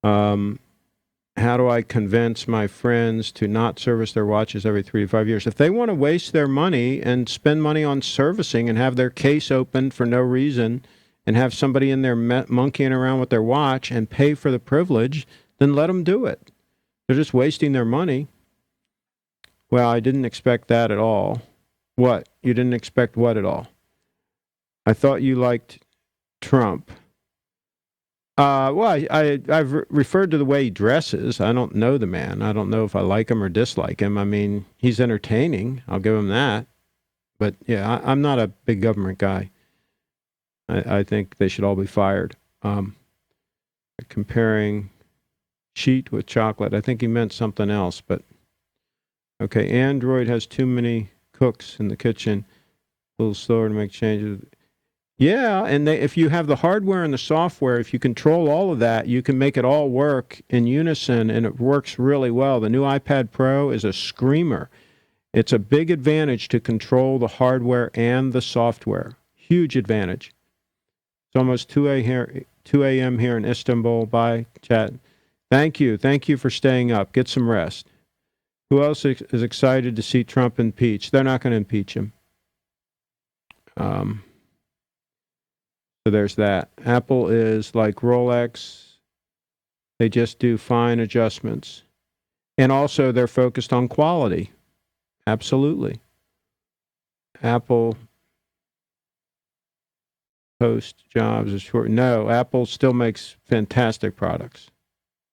How do I convince my friends to not service their watches every 3 to 5 years? If they want to waste their money and spend money on servicing and have their case opened for no reason and have somebody in there monkeying around with their watch and pay for the privilege, then let them do it. They're just wasting their money. Well, I didn't expect that at all. What? You didn't expect what at all? I thought you liked Trump. Well, I've referred to the way he dresses. I don't know the man. I don't know if I like him or dislike him. I mean, he's entertaining. I'll give him that. But, yeah, I'm not a big government guy. I think they should all be fired. Comparing sheet with chocolate. I think he meant something else. But, okay, Android has too many cooks in the kitchen. A little slower to make changes. Yeah, and if you have the hardware and the software, if you control all of that, you can make it all work in unison, and it works really well. The new iPad Pro is a screamer. It's a big advantage to control the hardware and the software. Huge advantage. It's almost 2 a.m. here in Istanbul. Bye, chat. Thank you. Thank you for staying up. Get some rest. Who else is excited to see Trump impeached? They're not going to impeach him. So there's that. Apple is like Rolex. They just do fine adjustments. And also they're focused on quality. Absolutely. Apple post jobs is short. No, Apple still makes fantastic products.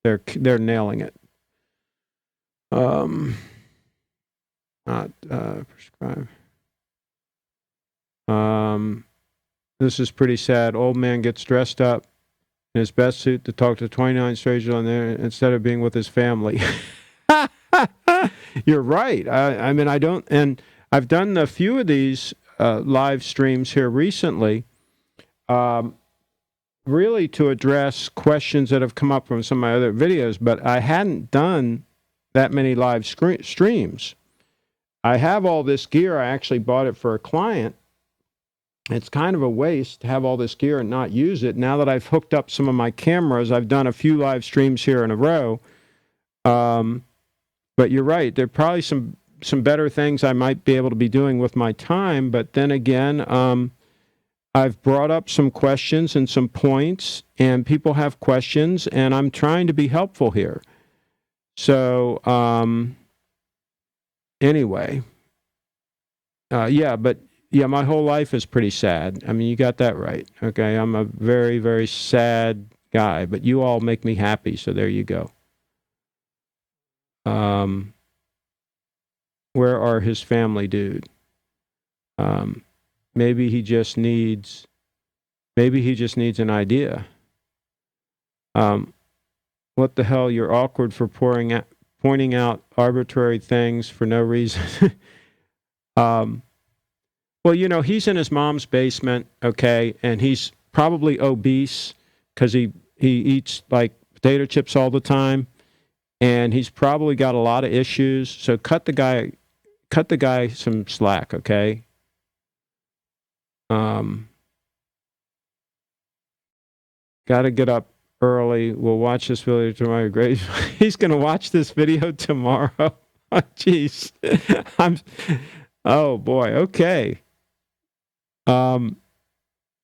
They're nailing it. Not prescribe. This is pretty sad. Old man gets dressed up in his best suit to talk to 29 strangers on there instead of being with his family. You're right. I mean, I don't, and I've done a few of these live streams here recently, really to address questions that have come up from some of my other videos, but I hadn't done that many live streams. I have all this gear. I actually bought it for a client. It's kind of a waste to have all this gear and not use it. Now that I've hooked up some of my cameras, I've done a few live streams here in a row. But you're right. There are probably some better things I might be able to be doing with my time. But then again, I've brought up some questions and some points, and people have questions, and I'm trying to be helpful here. So anyway, yeah, my whole life is pretty sad. I mean, you got that right. Okay, I'm a very, very sad guy, but you all make me happy, so there you go. Where are his family, dude? Maybe he just needs an idea. What the hell? You're awkward for pointing out arbitrary things for no reason. Well, you know, he's in his mom's basement, okay, and he's probably obese because he eats like potato chips all the time, and he's probably got a lot of issues. So cut the guy some slack, okay? Got to get up early. We'll watch this video tomorrow. Great. He's going to watch this video tomorrow. Oh, jeez. Oh boy. Okay.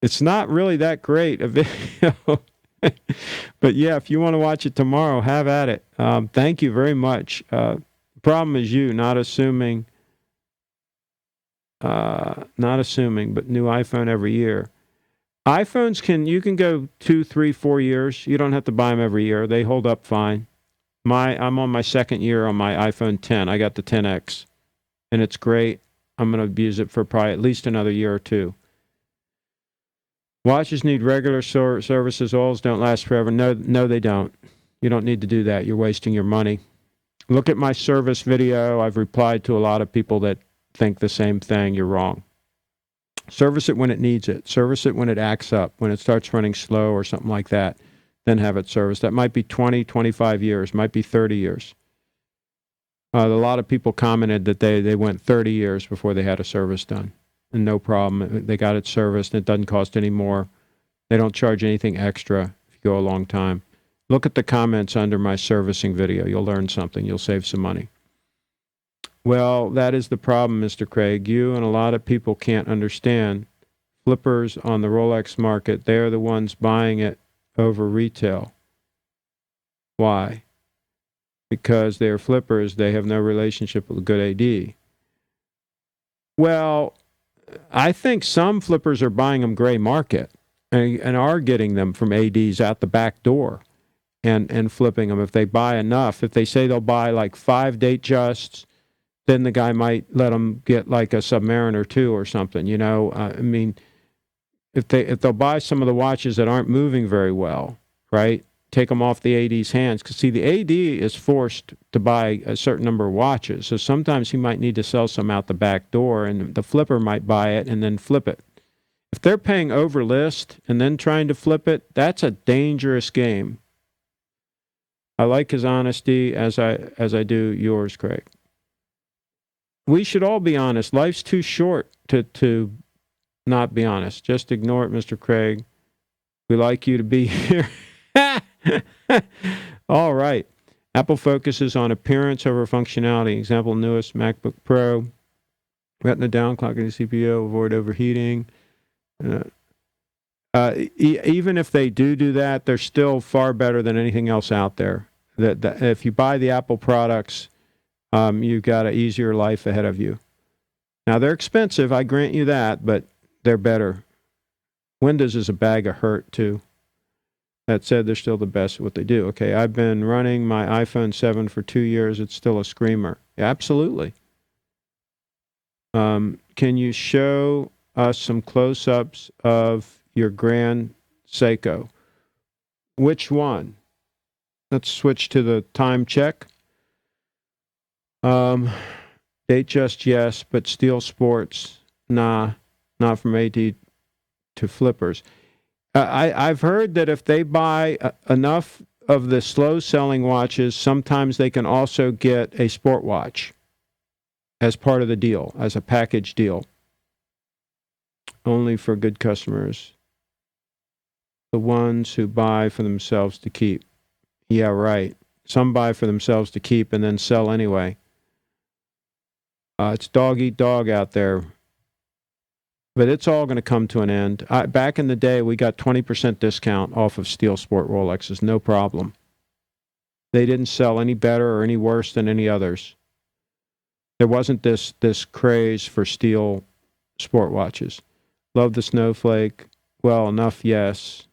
It's not really that great a video, but yeah, if you want to watch it tomorrow, have at it. Thank you very much. Problem is you not assuming, but new iPhone every year. iPhones you can go 2, 3, 4 years. You don't have to buy them every year. They hold up fine. I'm on my second year on my iPhone 10. I got the 10X, and it's great. I'm going to use it for probably at least another year or two. Watches need regular services. Oils don't last forever. No, they don't. You don't need to do that. You're wasting your money. Look at my service video. I've replied to a lot of people that think the same thing. You're wrong. Service it when it needs it. Service it when it acts up, when it starts running slow or something like that. Then have it serviced. That might be 20, 25 years, might be 30 years. A lot of people commented that they went 30 years before they had a service done. And no problem. They got it serviced, and it doesn't cost any more. They don't charge anything extra if you go a long time. Look at the comments under my servicing video. You'll learn something. You'll save some money. Well, that is the problem, Mr. Craig. You and a lot of people can't understand. Flippers on the Rolex market, they're the ones buying it over retail. Why? Because they're flippers. They have no relationship with a good AD. Well, I think some flippers are buying them gray market and are getting them from ADs out the back door and flipping them. If they buy enough, if they say they'll buy like 5 Datejusts, then the guy might let them get like a Submariner 2 or something, you know. I mean, if they'll buy some of the watches that aren't moving very well, right? Take them off the AD's hands. Because, see, the AD is forced to buy a certain number of watches. So sometimes he might need to sell some out the back door, and the flipper might buy it and then flip it. If they're paying over list and then trying to flip it, that's a dangerous game. I like his honesty as I do yours, Craig. We should all be honest. Life's too short to not be honest. Just ignore it, Mr. Craig. We like you to be here. All right. Apple focuses on appearance over functionality. Example, newest MacBook Pro. Retina downclocking the CPU, avoid overheating. Even if they do that, they're still far better than anything else out there. That if you buy the Apple products, you've got an easier life ahead of you. Now, they're expensive, I grant you that, but they're better. Windows is a bag of hurt, too. That said, they're still the best at what they do. Okay, I've been running my iPhone 7 for 2 years. It's still a screamer. Yeah, absolutely. Can you show us some close-ups of your Grand Seiko? Which one? Let's switch to the time check. Datejust, yes, but Steel Sports, nah, not from AD to flippers. I've heard that if they buy enough of the slow-selling watches, sometimes they can also get a sport watch as part of the deal, as a package deal. Only for good customers. The ones who buy for themselves to keep. Yeah, right. Some buy for themselves to keep and then sell anyway. It's dog eat dog out there. But it's all going to come to an end. Back in the day, we got 20% discount off of Steel Sport Rolexes, no problem. They didn't sell any better or any worse than any others. There wasn't this craze for Steel Sport watches. Love the snowflake. Well, enough, yes.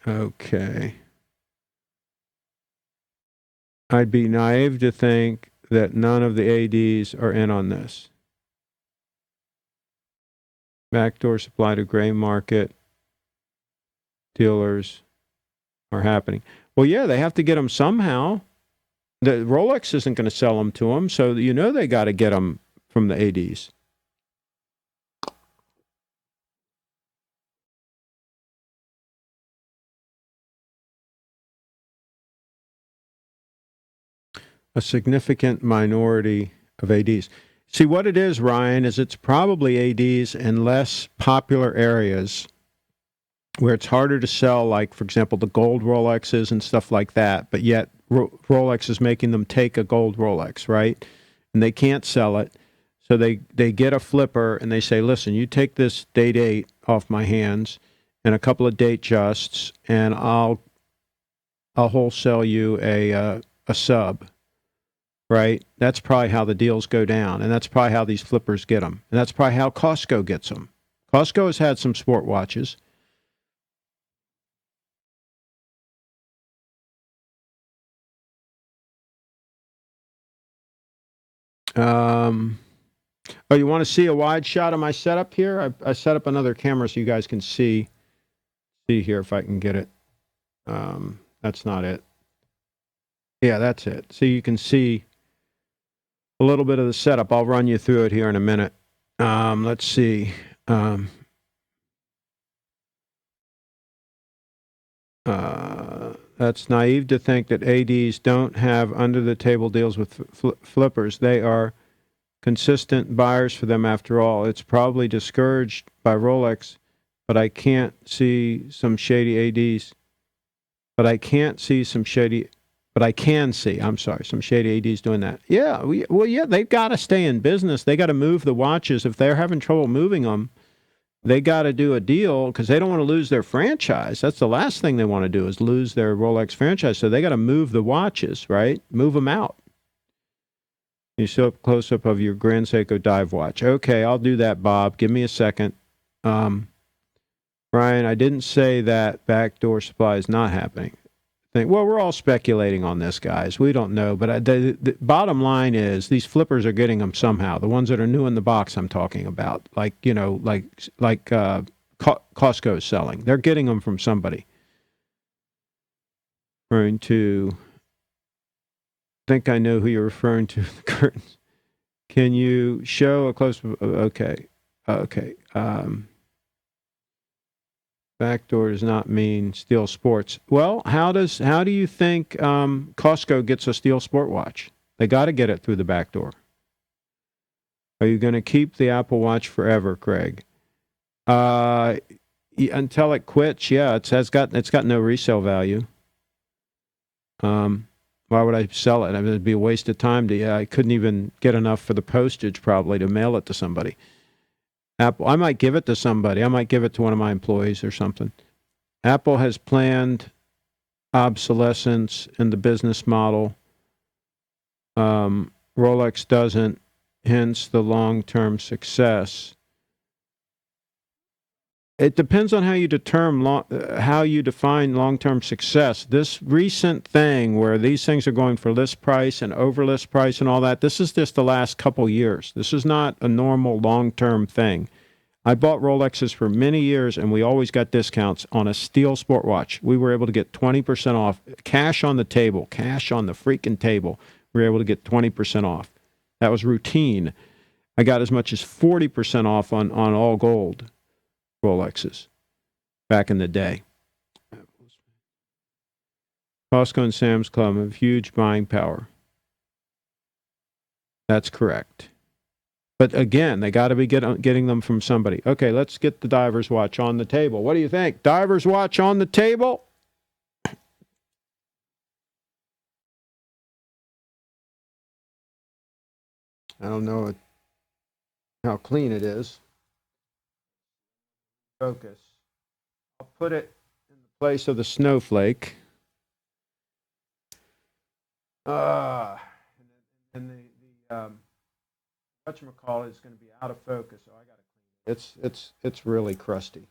Okay. I'd be naive to think that none of the ADs are in on this. Backdoor supply to gray market dealers are happening. Well, yeah, they have to get them somehow. The Rolex isn't going to sell them to them, so you know they got to get them from the ADs. A significant minority of ADs. See, what it is, Ryan, is it's probably ADs in less popular areas where it's harder to sell, like, for example, the gold Rolexes and stuff like that, but yet Rolex is making them take a gold Rolex, right? And they can't sell it. So they get a flipper and they say, listen, you take this date 8 off my hands and a couple of Datejusts, and I'll wholesale you a sub. Right? That's probably how the deals go down, and that's probably how these flippers get them. And that's probably how Costco gets them. Costco has had some sport watches. Oh, you want to see a wide shot of my setup here? I set up another camera so you guys can see here if I can get it. That's not it. Yeah, that's it. So you can see a little bit of the setup. I'll run you through it here in a minute. Let's see. That's naive to think that ADs don't have under-the-table deals with flippers. They are consistent buyers for them after all. It's probably discouraged by Rolex, but I can't see some shady ADs. But I can't see some shady. But I can see. I'm sorry, some shady ADs doing that. Yeah, yeah, they've got to stay in business. They got to move the watches. If they're having trouble moving them, they got to do a deal because they don't want to lose their franchise. That's the last thing they want to do is lose their Rolex franchise. So they got to move the watches, right? Move them out. You show up close up of your Grand Seiko dive watch. Okay, I'll do that, Bob. Give me a second. Ryan, I didn't say that backdoor supply is not happening. Well, we're all speculating on this, guys. We don't know, but the bottom line is these flippers are getting them somehow. The ones that are new in the box, I'm talking about, like Costco is selling. They're getting them from somebody. Referring to, think I know who you're referring to. The curtains. Can you show a close? Okay. Backdoor does not mean Steel Sports. Well, how do you think Costco gets a Steel Sport watch? They got to get it through the back door. Are you going to keep the Apple Watch forever, Craig? Until it quits, yeah. It's got no resale value. Why would I sell it? I mean, it'd be a waste of time. I couldn't even get enough for the postage probably to mail it to somebody. Apple, I might give it to somebody. I might give it to one of my employees or something. Apple has planned obsolescence in the business model. Rolex doesn't, hence the long-term success. It depends on how you define long-term success. This recent thing where these things are going for list price and over list price and all that, this is just the last couple years. This is not a normal long-term thing. I bought Rolexes for many years, and we always got discounts on a Steel Sport watch. We were able to get 20% off, cash on the table, cash on the freaking table. We were able to get 20% off. That was routine. I got as much as 40% off on all gold Rolexes back in the day. Costco and Sam's Club have huge buying power. That's correct. But again, they got to be getting them from somebody. Okay, let's get the diver's watch on the table. What do you think? Diver's watch on the table? I don't know how clean it is. Focus. I'll put it in the place of the snowflake. And the whatchamacallit is going to be out of focus, so I got to clean it. It's really crusty.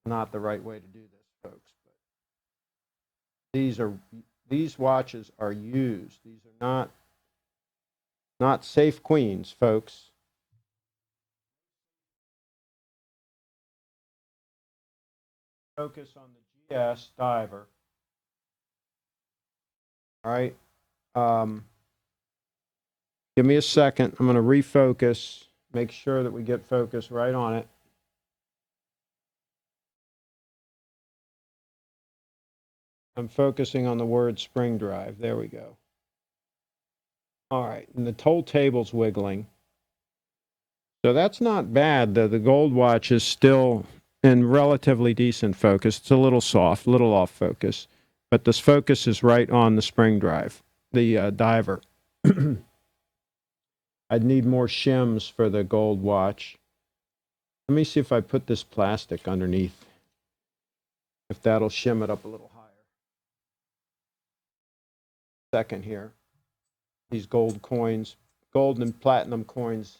Not the right way to do this, folks. But these watches are used. These are not safe queens, folks. Focus on the GS diver. All right. Give me a second. I'm going to refocus. Make sure that we get focus right on it. I'm focusing on the word spring drive. There we go. All right. And the whole table's wiggling. So that's not bad. The gold watch is still in relatively decent focus. It's a little soft, a little off focus. But this focus is right on the spring drive, the diver. I'd need more shims for the gold watch. Let me see if I put this plastic underneath, if that'll shim it up a little higher. Second here. These gold coins, gold and platinum coins.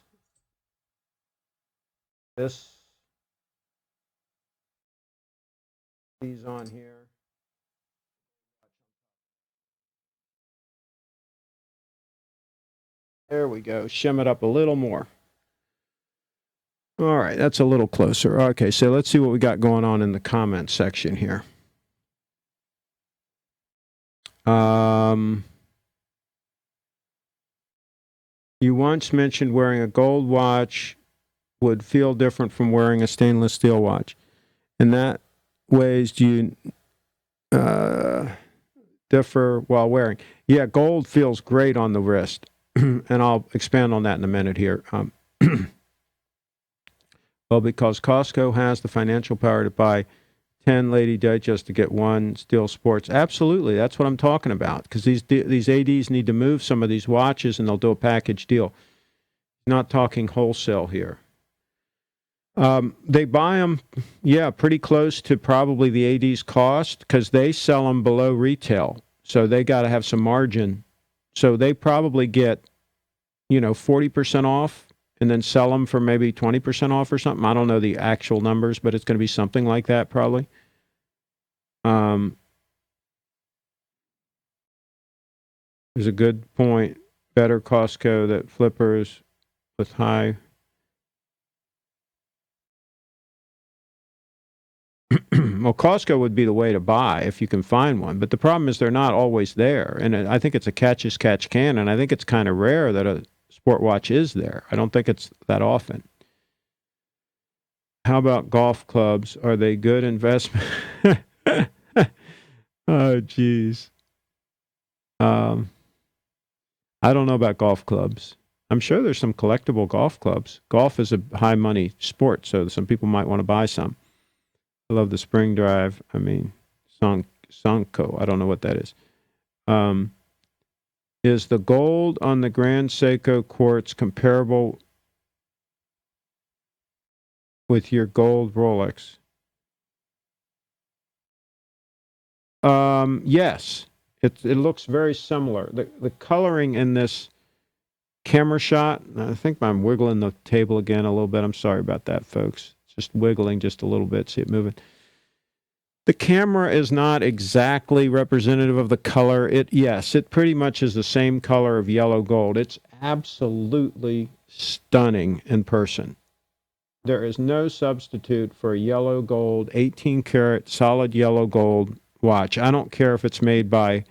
These on here. There we go. Shim it up a little more. All right, that's a little closer. Okay, so let's see what we got going on in the comment section here. You once mentioned wearing a gold watch would feel different from wearing a stainless steel watch. In that ways, do you differ while wearing? Yeah, gold feels great on the wrist, and I'll expand on that in a minute here. Well, because Costco has the financial power to buy 10 Lady Di just to get one Steel Sports. Absolutely, that's what I'm talking about, because these ADs need to move some of these watches, and they'll do a package deal. Not talking wholesale here. They buy them, yeah, pretty close to probably the AD's cost, because they sell them below retail. So they got to have some margin. So they probably get, 40% off and then sell them for maybe 20% off or something. I don't know the actual numbers, but it's going to be something like that probably. There's a good point. Better Costco that flippers with high. Well, Costco would be the way to buy if you can find one. But the problem is they're not always there. And I think it's a catch as catch can. And I think it's kind of rare that a sport watch is there. I don't think it's that often. How about golf clubs? Are they good investment? Oh, geez. I don't know about golf clubs. I'm sure there's some collectible golf clubs. Golf is a high money sport, so some people might want to buy some. I love the spring drive. I mean, Seiko. I don't know what that is. Is the gold on the Grand Seiko quartz comparable with your gold Rolex? Yes. It looks very similar. The coloring in this camera shot, I think I'm wiggling the table again a little bit. I'm sorry about that, folks. Just wiggling just a little bit. See it moving. The camera is not exactly representative of the color. Yes, it pretty much is the same color of yellow gold. It's absolutely stunning in person. There is no substitute for a yellow gold, 18 karat solid yellow gold watch. I don't care if it's made by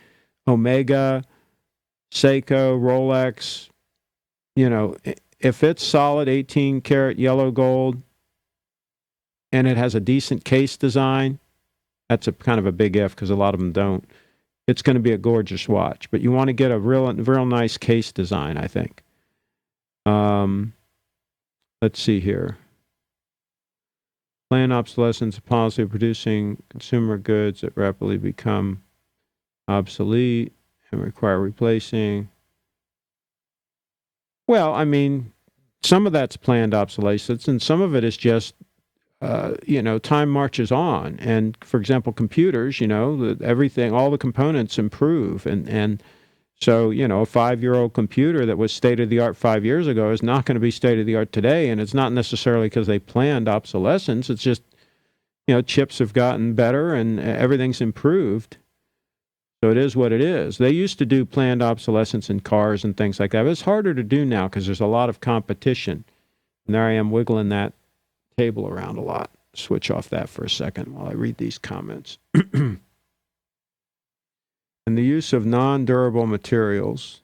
Omega, Seiko, Rolex. If it's solid 18 karat yellow gold and it has a decent case design, that's a kind of a big if because a lot of them don't. It's going to be a gorgeous watch, but you want to get a real nice case design, I think. Let's see here. Planned obsolescence, a policy of producing consumer goods that rapidly become obsolete and require replacing. Well, I mean, some of that's planned obsolescence, and some of it is just time marches on. And for example, computers, everything, all the components improve. And so, a 5-year-old computer that was state of the art 5 years ago is not going to be state of the art today. And it's not necessarily because they planned obsolescence. It's just, chips have gotten better and everything's improved. So it is what it is. They used to do planned obsolescence in cars and things like that. But it's harder to do now because there's a lot of competition. And there I am wiggling that table around a lot. Switch off that for a second while I read these comments. And the use of non-durable materials.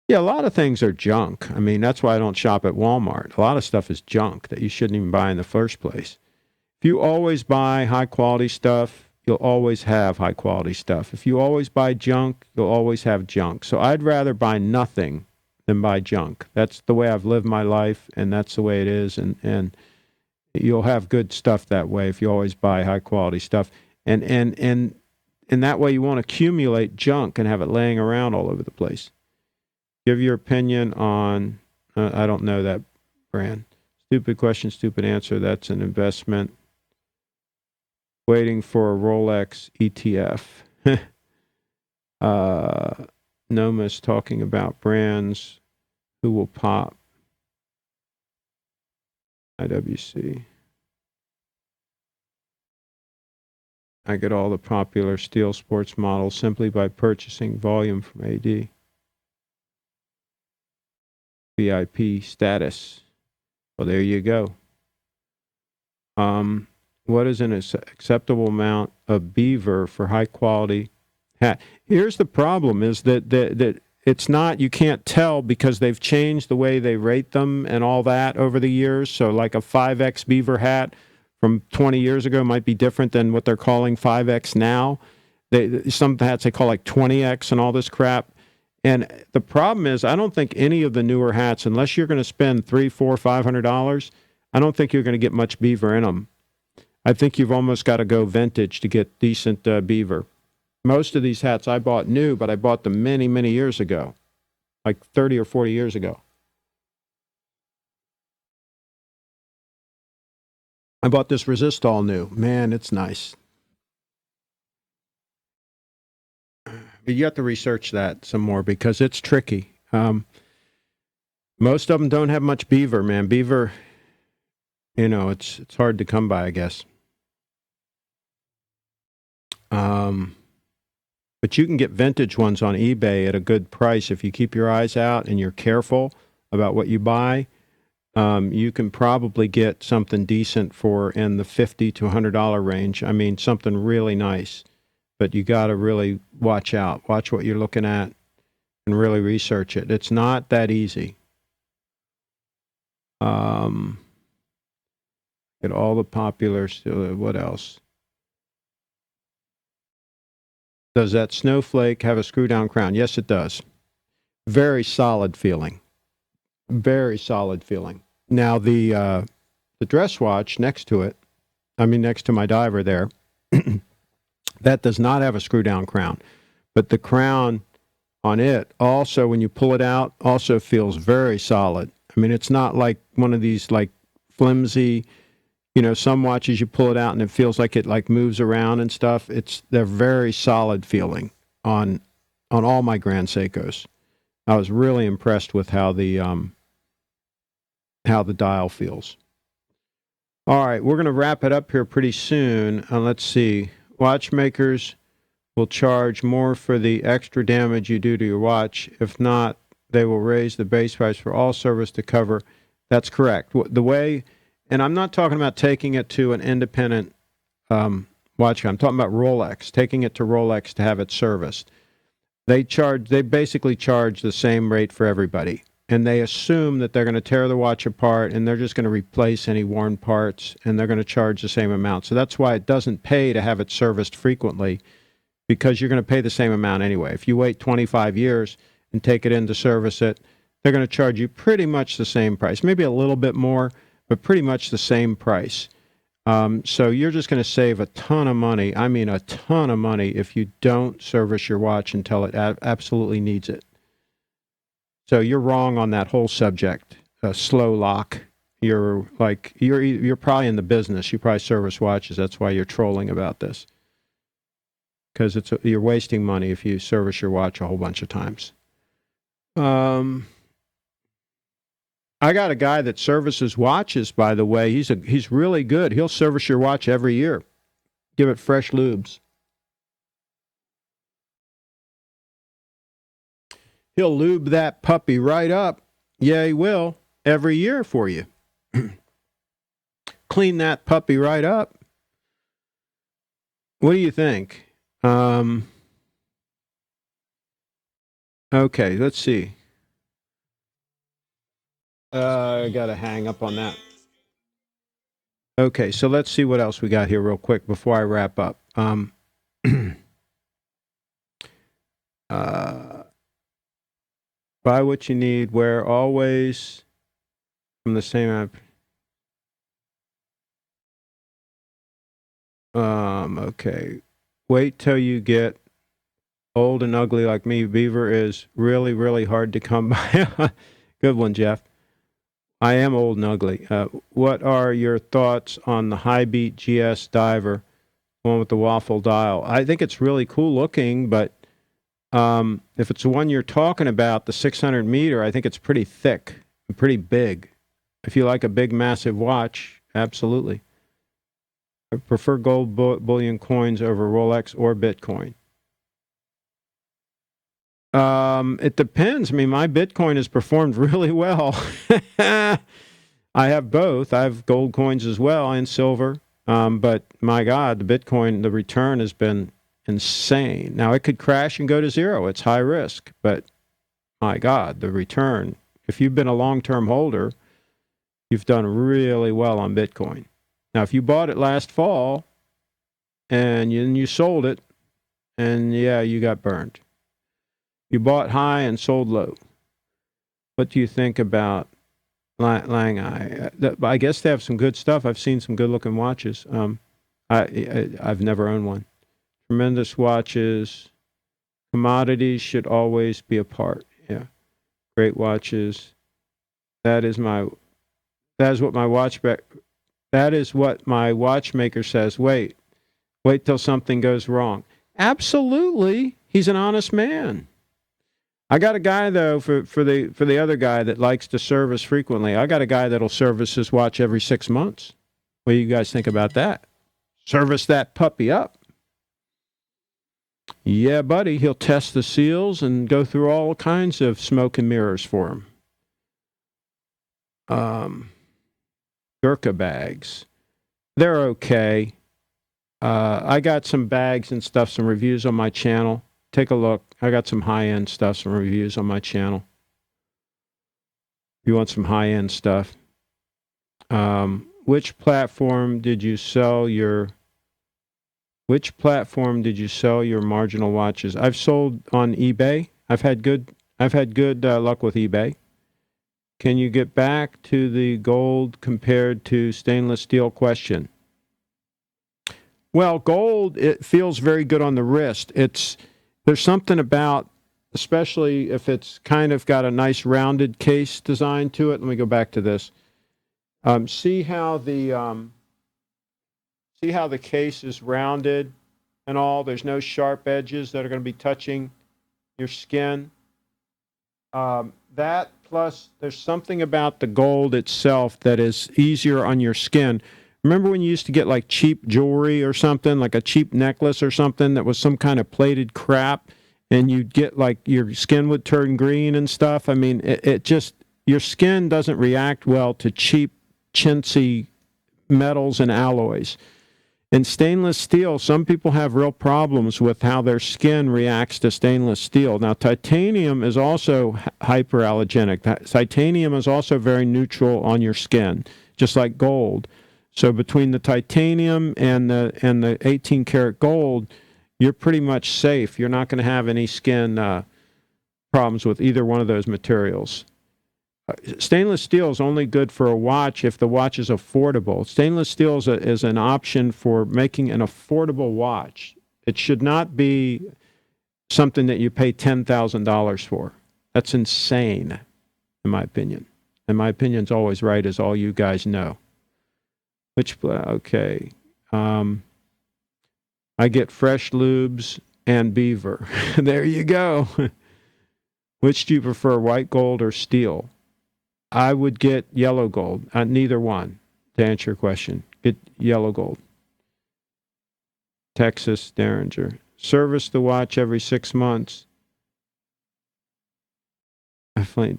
Yeah, a lot of things are junk. I mean, that's why I don't shop at Walmart. A lot of stuff is junk that you shouldn't even buy in the first place. If you always buy high-quality stuff, you'll always have high-quality stuff. If you always buy junk, you'll always have junk. So I'd rather buy nothing than buy junk. That's the way I've lived my life, and that's the way it is. And you'll have good stuff that way if you always buy high quality stuff. And that way you won't accumulate junk and have it laying around all over the place. Give your opinion on. I don't know that brand. Stupid question, stupid answer. That's an investment. Waiting for a Rolex ETF. Noma's talking about brands who will pop. IWC. I get all the popular steel sports models simply by purchasing volume from AD. VIP status. Well, there you go. What is an acceptable amount of beaver for high quality hat? Here's the problem: is that it's not. You can't tell because they've changed the way they rate them and all that over the years. So, like a 5X beaver hat from 20 years ago might be different than what they're calling 5X now. Some hats they call like 20X and all this crap. And the problem is, I don't think any of the newer hats, unless you're going to spend $300, $400, $500, I don't think you're going to get much beaver in them. I think you've almost got to go vintage to get decent beaver. Most of these hats I bought new, but I bought them many, many years ago, like 30 or 40 years ago. I bought this Resistol new. Man, it's nice. But you have to research that some more because it's tricky. Most of them don't have much beaver, man. Beaver, it's hard to come by, I guess. But you can get vintage ones on eBay at a good price if you keep your eyes out and you're careful about what you buy. You can probably get something decent for in the $50 to $100 range. I mean, something really nice. But you got to really watch out. Watch what you're looking at and really research it. It's not that easy. Get all the popular. What else? Does that snowflake have a screw-down crown? Yes, it does. Very solid feeling. Very solid feeling. Now, the dress watch next to it, next to my diver there, that does not have a screw-down crown. But the crown on it also, when you pull it out, also feels very solid. It's not like one of these, like, flimsy, some watches you pull it out and it feels like it like moves around and stuff. They're very solid feeling on all my Grand Seikos. I was really impressed with how the dial feels. All right, we're going to wrap it up here pretty soon. Let's see. Watchmakers will charge more for the extra damage you do to your watch. If not, they will raise the base price for all service to cover. That's correct. The way, and I'm not talking about taking it to an independent watch. I'm talking about Rolex, taking it to Rolex to have it serviced. They basically charge the same rate for everybody. And they assume that they're going to tear the watch apart and they're just going to replace any worn parts and they're going to charge the same amount. So that's why it doesn't pay to have it serviced frequently, because you're going to pay the same amount anyway. If you wait 25 years and take it in to service it, they're going to charge you pretty much the same price, maybe a little bit more, but pretty much the same price. So you're just going to save a ton of money. A ton of money if you don't service your watch until it absolutely needs it. So you're wrong on that whole subject. Slow lock. You're probably in the business. You probably service watches. That's why you're trolling about this. Because you're wasting money if you service your watch a whole bunch of times. I got a guy that services watches, by the way. He's really good. He'll service your watch every year. Give it fresh lubes. He'll lube that puppy right up. Yeah, he will. Every year for you. Clean that puppy right up. What do you think? Okay, let's see. I got to hang up on that. Okay, so let's see what else we got here real quick before I wrap up. Buy what you need, wear always from the same app. Okay. Wait till you get old and ugly like me. Beaver is really, really hard to come by. Good one, Jeff. I am old and ugly. What are your thoughts on the High Beat GS diver, one with the waffle dial? I think it's really cool looking, but if it's the one you're talking about, the 600 meter, I think it's pretty thick and pretty big. If you like a big, massive watch, absolutely. I prefer gold bullion coins over Rolex or Bitcoin. It depends. I mean, my Bitcoin has performed really well. I have both. I have gold coins as well and silver. But my God, the Bitcoin, the return has been insane. Now, it could crash and go to zero. It's high risk. But my God, the return, if you've been a long-term holder, you've done really well on Bitcoin. Now, if you bought it last fall and you sold it, and yeah, you got burned. You bought high and sold low. What do you think about Langai? I guess they have some good stuff. I've seen some good-looking watches. I've never owned one. Tremendous watches. Commodities should always be a part. Yeah, great watches. That is what my watchmaker says. Wait till something goes wrong. Absolutely, he's an honest man. I got a guy though for the other guy that likes to service frequently. I got a guy that'll service his watch every 6 months. What do you guys think about that? Service that puppy up. Yeah, buddy, he'll test the seals and go through all kinds of smoke and mirrors for him. Gurkha bags, they're okay. I got some bags and stuff, some reviews on my channel. Take a look. I got some high-end stuff, some reviews on my channel. If you want some high-end stuff. Which platform did you sell your marginal watches? I've sold on eBay. I've had good luck with eBay. Can you get back to the gold compared to stainless steel question? Well, gold, it feels very good on the wrist. There's something about, especially if it's kind of got a nice rounded case design to it. Let me go back to this. See how the case is rounded and all. There's no sharp edges that are going to be touching your skin. That plus there's something about the gold itself that is easier on your skin. Remember when you used to get like cheap jewelry or something, like a cheap necklace or something that was some kind of plated crap, and you'd get like your skin would turn green and stuff? I mean, it just, your skin doesn't react well to cheap, chintzy metals and alloys. And stainless steel, some people have real problems with how their skin reacts to stainless steel. Now, titanium is also hyperallergenic. Titanium is also very neutral on your skin, just like gold. So between the titanium and the 18 karat gold, you're pretty much safe. You're not going to have any skin problems with either one of those materials. Stainless steel is only good for a watch if the watch is affordable. Stainless steel is an option for making an affordable watch. It should not be something that you pay $10,000 for. That's insane, in my opinion. And my opinion's always right, as all you guys know. Okay. I get fresh lubes and beaver. There you go. Which do you prefer, white gold or steel? I would get yellow gold. Neither one, to answer your question. Get yellow gold. Texas Derringer. Service the watch every 6 months.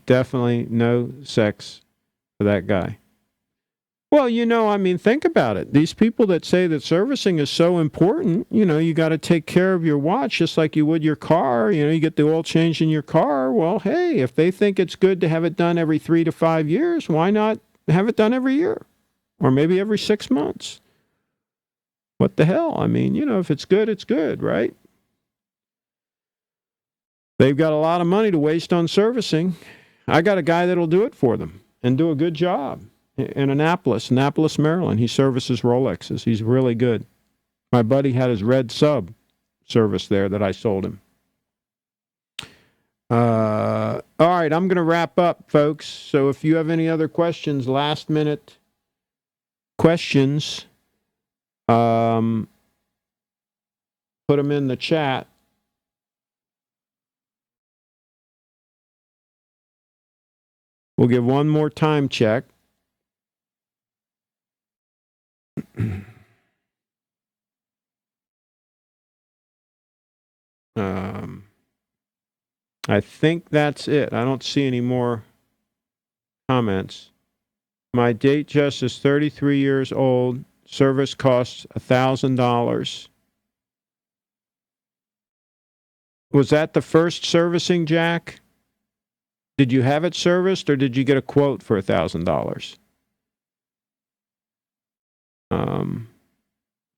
Definitely no sex for that guy. Well, I mean, think about it. These people that say that servicing is so important, you got to take care of your watch just like you would your car. You get the oil change in your car. Well, hey, if they think it's good to have it done every 3 to 5 years, why not have it done every year? Or maybe every 6 months? What the hell? I mean, if it's good, it's good, right? They've got a lot of money to waste on servicing. I got a guy that'll do it for them and do a good job. In Annapolis, Maryland. He services Rolexes. He's really good. My buddy had his red sub service there that I sold him. All right, I'm going to wrap up, folks. So if you have any other questions, last minute questions, put them in the chat. We'll give one more time check. I think that's it. I don't see any more comments. My date just is 33 years old. Service costs $1,000. Was that the first servicing, Jack? Did you have it serviced, or did you get a quote for $1,000?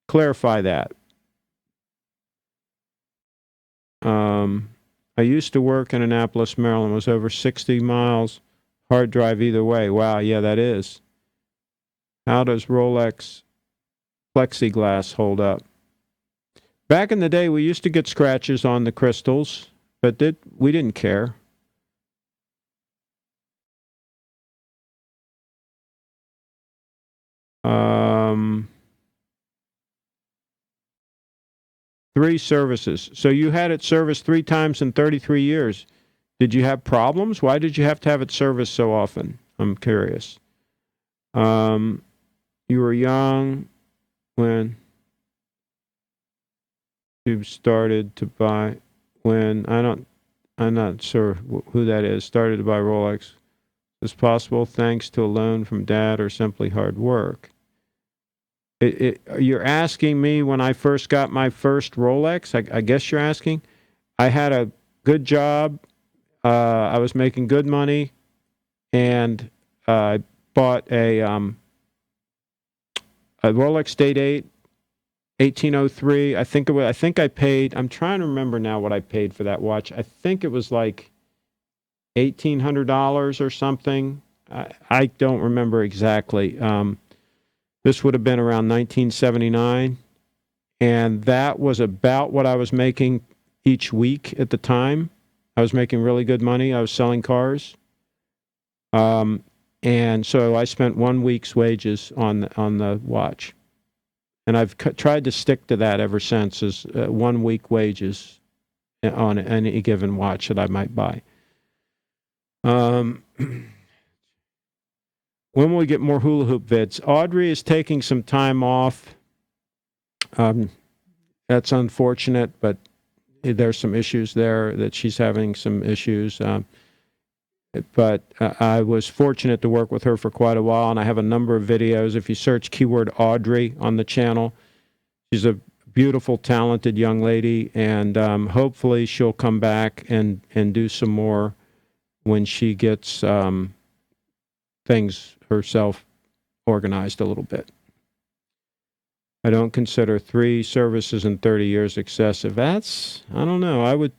Clarify that. I used to work in Annapolis, Maryland. It was over 60 miles. Hard drive either way. Wow, yeah, that is. How does Rolex plexiglass hold up? Back in the day, we used to get scratches on the crystals, but we didn't care. Three services. So you had it serviced 3 times in 33 years. Did you have problems? Why did you have to have it serviced so often? I'm curious. You were young when you started to buy, I'm not sure who that is, started to buy Rolex. Is possible thanks to a loan from dad or simply hard work? You're asking me when I first got my first Rolex? I guess you're asking. I had a good job. I was making good money, and I bought a Rolex Date 8, 1803. I think I paid. I'm trying to remember now what I paid for that watch. I think it was like $1,800 or something. I don't remember exactly. This would have been around 1979, and that was about what I was making each week at the time. I was making really good money. I was selling cars. And so I spent 1 week's wages on the watch. And I've tried to stick to that ever since, is 1 week wages on any given watch that I might buy. When will we get more hula hoop vids? Audrey is taking some time off. That's unfortunate, but there's some issues there that she's having some issues. But I was fortunate to work with her for quite a while, and I have a number of videos. If you search keyword Audrey on the channel, she's a beautiful, talented young lady, and hopefully she'll come back and do some more when she gets things herself organized a little bit. I don't consider 3 services in 30 years excessive. I don't know.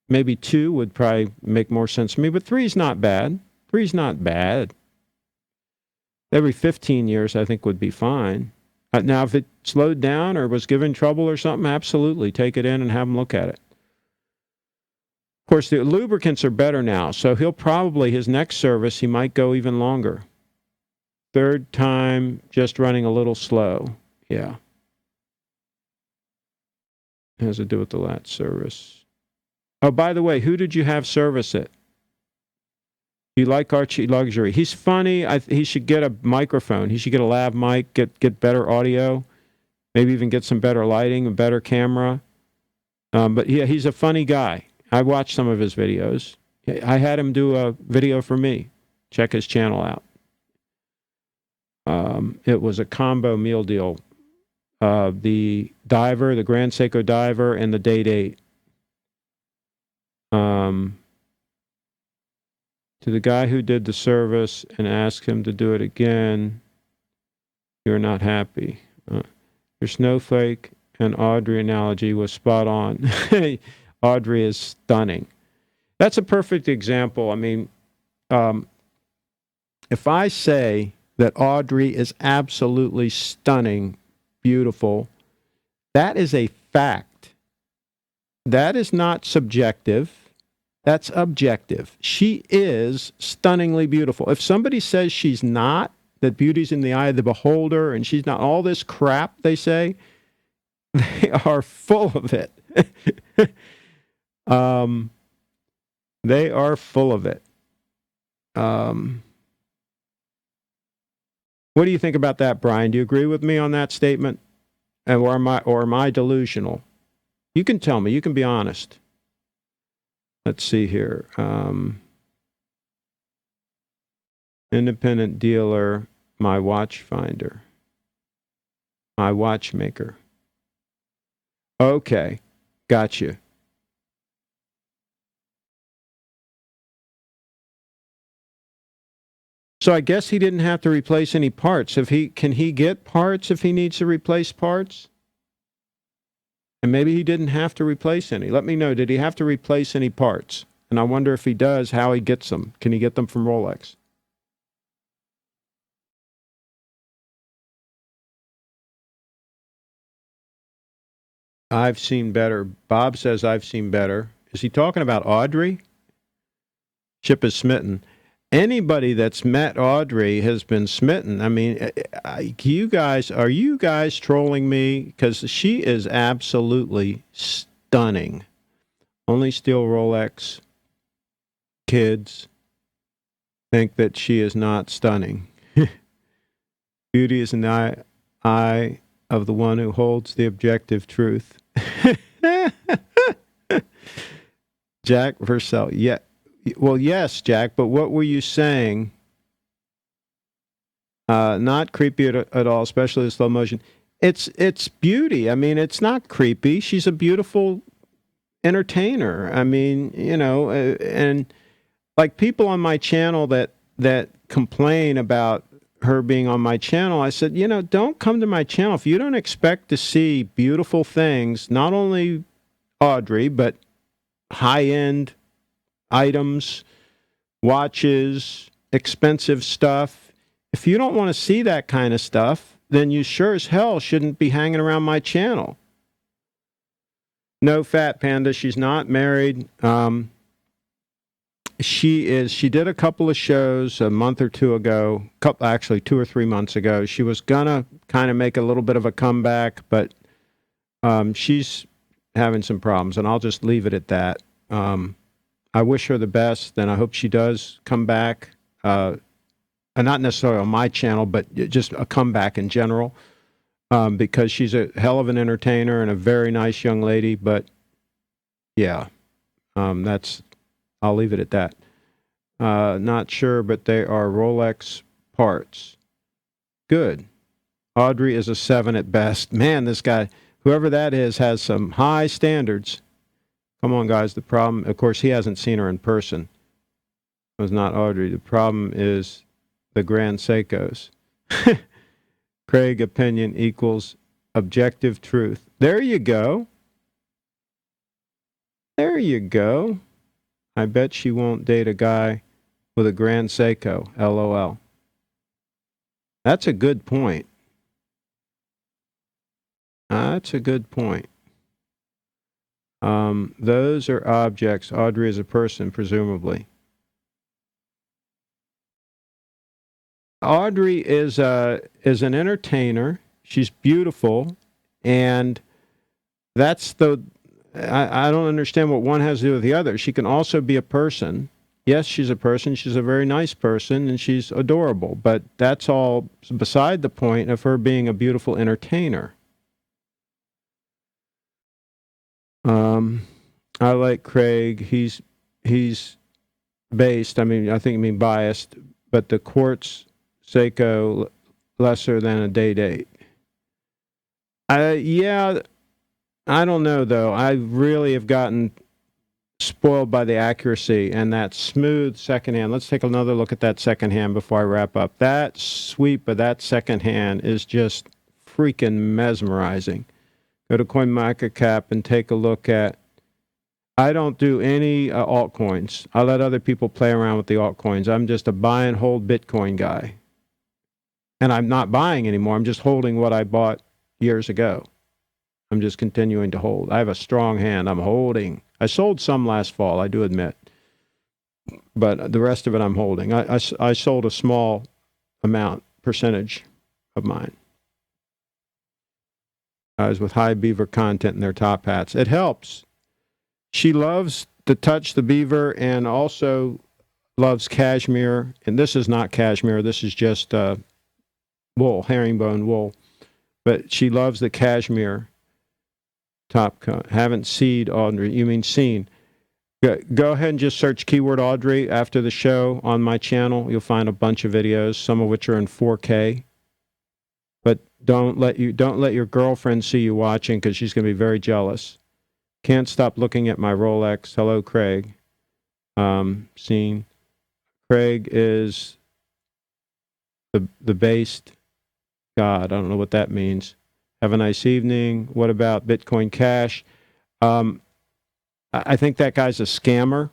Maybe 2 would probably make more sense to me, but 3 is not bad. 3 is not bad. Every 15 years, I think, would be fine. Now, if it slowed down or was giving trouble or something, absolutely. Take it in and have them look at it. Of course, the lubricants are better now, so his next service, he might go even longer. 3rd time, just running a little slow. Yeah. It has to do with the last service. Oh, by the way, who did you have service it? You like Archie Luxury. He's funny. He should get a microphone. He should get a lav mic, get better audio, maybe even get some better lighting, a better camera. But yeah, he's a funny guy. I watched some of his videos. I had him do a video for me. Check his channel out. It was a combo meal deal. The diver, the Grand Seiko diver, and the Date 8. To the guy who did the service and asked him to do it again, you're not happy. Your snowflake and Audrey analogy was spot on. Audrey is stunning. That's a perfect example. I mean, if I say that Audrey is absolutely stunning, beautiful, that is a fact. That is not subjective. That's objective. She is stunningly beautiful. If somebody says she's not, that beauty's in the eye of the beholder and she's not, all this crap they say, they are full of it. They are full of it. What do you think about that, Brian? Do you agree with me on that statement? Or am I delusional? You can tell me. You can be honest. let's see here. Independent dealer, my watch finder, my watchmaker. Okay, gotcha. So I guess he didn't have to replace any parts. Can he get parts if he needs to replace parts? And maybe he didn't have to replace any. Let me know, did he have to replace any parts? And I wonder if he does, how he gets them. Can he get them from Rolex? I've seen better. Bob says I've seen better. Is he talking about Audrey? Chip is smitten. Anybody that's met Audrey has been smitten. I mean, are you guys trolling me? Because she is absolutely stunning. Only steal Rolex kids think that she is not stunning. Beauty is an eye of the one who holds the objective truth. Jack Versell, yeah. Well, yes, Jack, but what were you saying? Not creepy at all, especially the slow motion. It's beauty. I mean, it's not creepy. She's a beautiful entertainer. I mean, and like people on my channel that complain about her being on my channel, I said, don't come to my channel if you don't expect to see beautiful things, not only Audrey, but high-end items, watches, expensive stuff. If you don't want to see that kind of stuff, then you sure as hell shouldn't be hanging around my channel. No, Fat Panda, she's not married. She did a couple of shows a month or two ago, actually 2 or 3 months ago. She was gonna kind of make a little bit of a comeback, but she's having some problems, and I'll just leave it at that. I wish her the best, and I hope she does come back. And not necessarily on my channel, but just a comeback in general, because she's a hell of an entertainer and a very nice young lady. But yeah, I'll leave it at that. Not sure, but they are Rolex parts. Good. Audrey is a 7 at best. Man, this guy, whoever that is, has some high standards. Come on, guys. The problem, of course, he hasn't seen her in person. It was not Audrey. The problem is the Grand Seikos. Craig opinion equals objective truth. There you go. There you go. I bet she won't date a guy with a Grand Seiko. LOL. That's a good point. That's a good point. Those are objects. Audrey is a person, presumably. Audrey is an entertainer. She's beautiful, and that's I don't understand what one has to do with the other. She can also be a person. Yes, she's a person. She's a very nice person, and she's adorable. But that's all beside the point of her being a beautiful entertainer. I like Craig. He's based. I think you mean biased, but the quartz Seiko lesser than a day date. Yeah, I don't know though. I really have gotten spoiled by the accuracy and that smooth secondhand. Let's take another look at that secondhand before I wrap up. That sweep of that secondhand is just freaking mesmerizing. Go to CoinMarketCap and take a look at. I don't do any altcoins. I let other people play around with the altcoins. I'm just a buy and hold Bitcoin guy. And I'm not buying anymore. I'm just holding what I bought years ago. I'm just continuing to hold. I have a strong hand. I'm holding. I sold some last fall, I do admit. But the rest of it I'm holding. I sold a small percentage of mine. Guys with high beaver content in their top hats. It helps. She loves to touch the beaver and also loves cashmere. And this is not cashmere. This is just wool, herringbone wool. But she loves the cashmere top coat. Haven't seen, Audrey. You mean seen. Go ahead and just search keyword Audrey after the show on my channel. You'll find a bunch of videos, some of which are in 4K. But don't let your girlfriend see you watching because she's going to be very jealous. Can't stop looking at my Rolex. Hello, Craig. Scene. Craig is the based God. I don't know what that means. Have a nice evening. What about Bitcoin Cash? I think that guy's a scammer.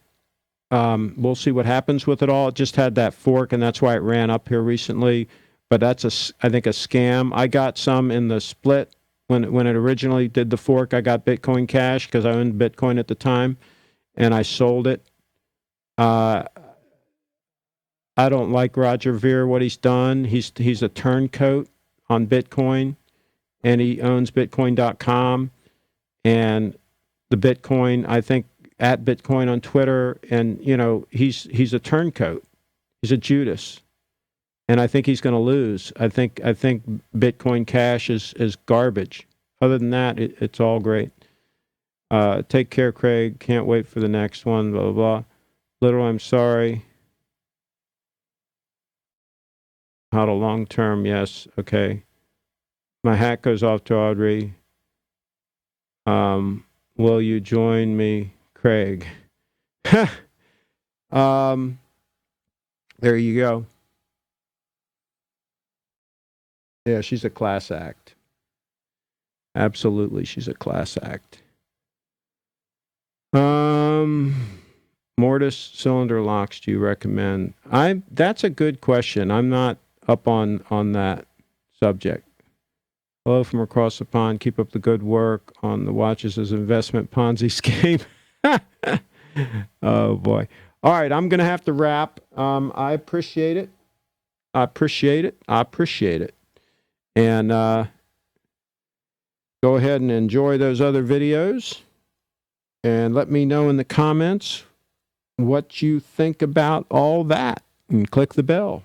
We'll see what happens with it all. It just had that fork, and that's why it ran up here recently. But that's, I think, a scam. I got some in the split when it originally did the fork. I got Bitcoin Cash because I owned Bitcoin at the time, and I sold it. I don't like Roger Ver, what he's done. He's a turncoat on Bitcoin, and he owns Bitcoin.com and the Bitcoin, I think, at Bitcoin on Twitter, and he's a turncoat. He's a Judas, and I think he's going to lose. I think Bitcoin Cash is garbage. Other than that, it's all great. Take care, Craig. Can't wait for the next one. Blah blah blah. Little, I'm sorry. How to long term? Yes. Okay. My hat goes off to Audrey. Will you join me, Craig? There you go. Yeah, she's a class act. Absolutely, she's a class act. Mortise cylinder locks do you recommend? That's a good question. I'm not up on that subject. Hello from across the pond. Keep up the good work on the watches as investment Ponzi scheme. Oh, boy. All right, I'm going to have to wrap. I appreciate it. And go ahead and enjoy those other videos. And let me know in the comments what you think about all that. And click the bell.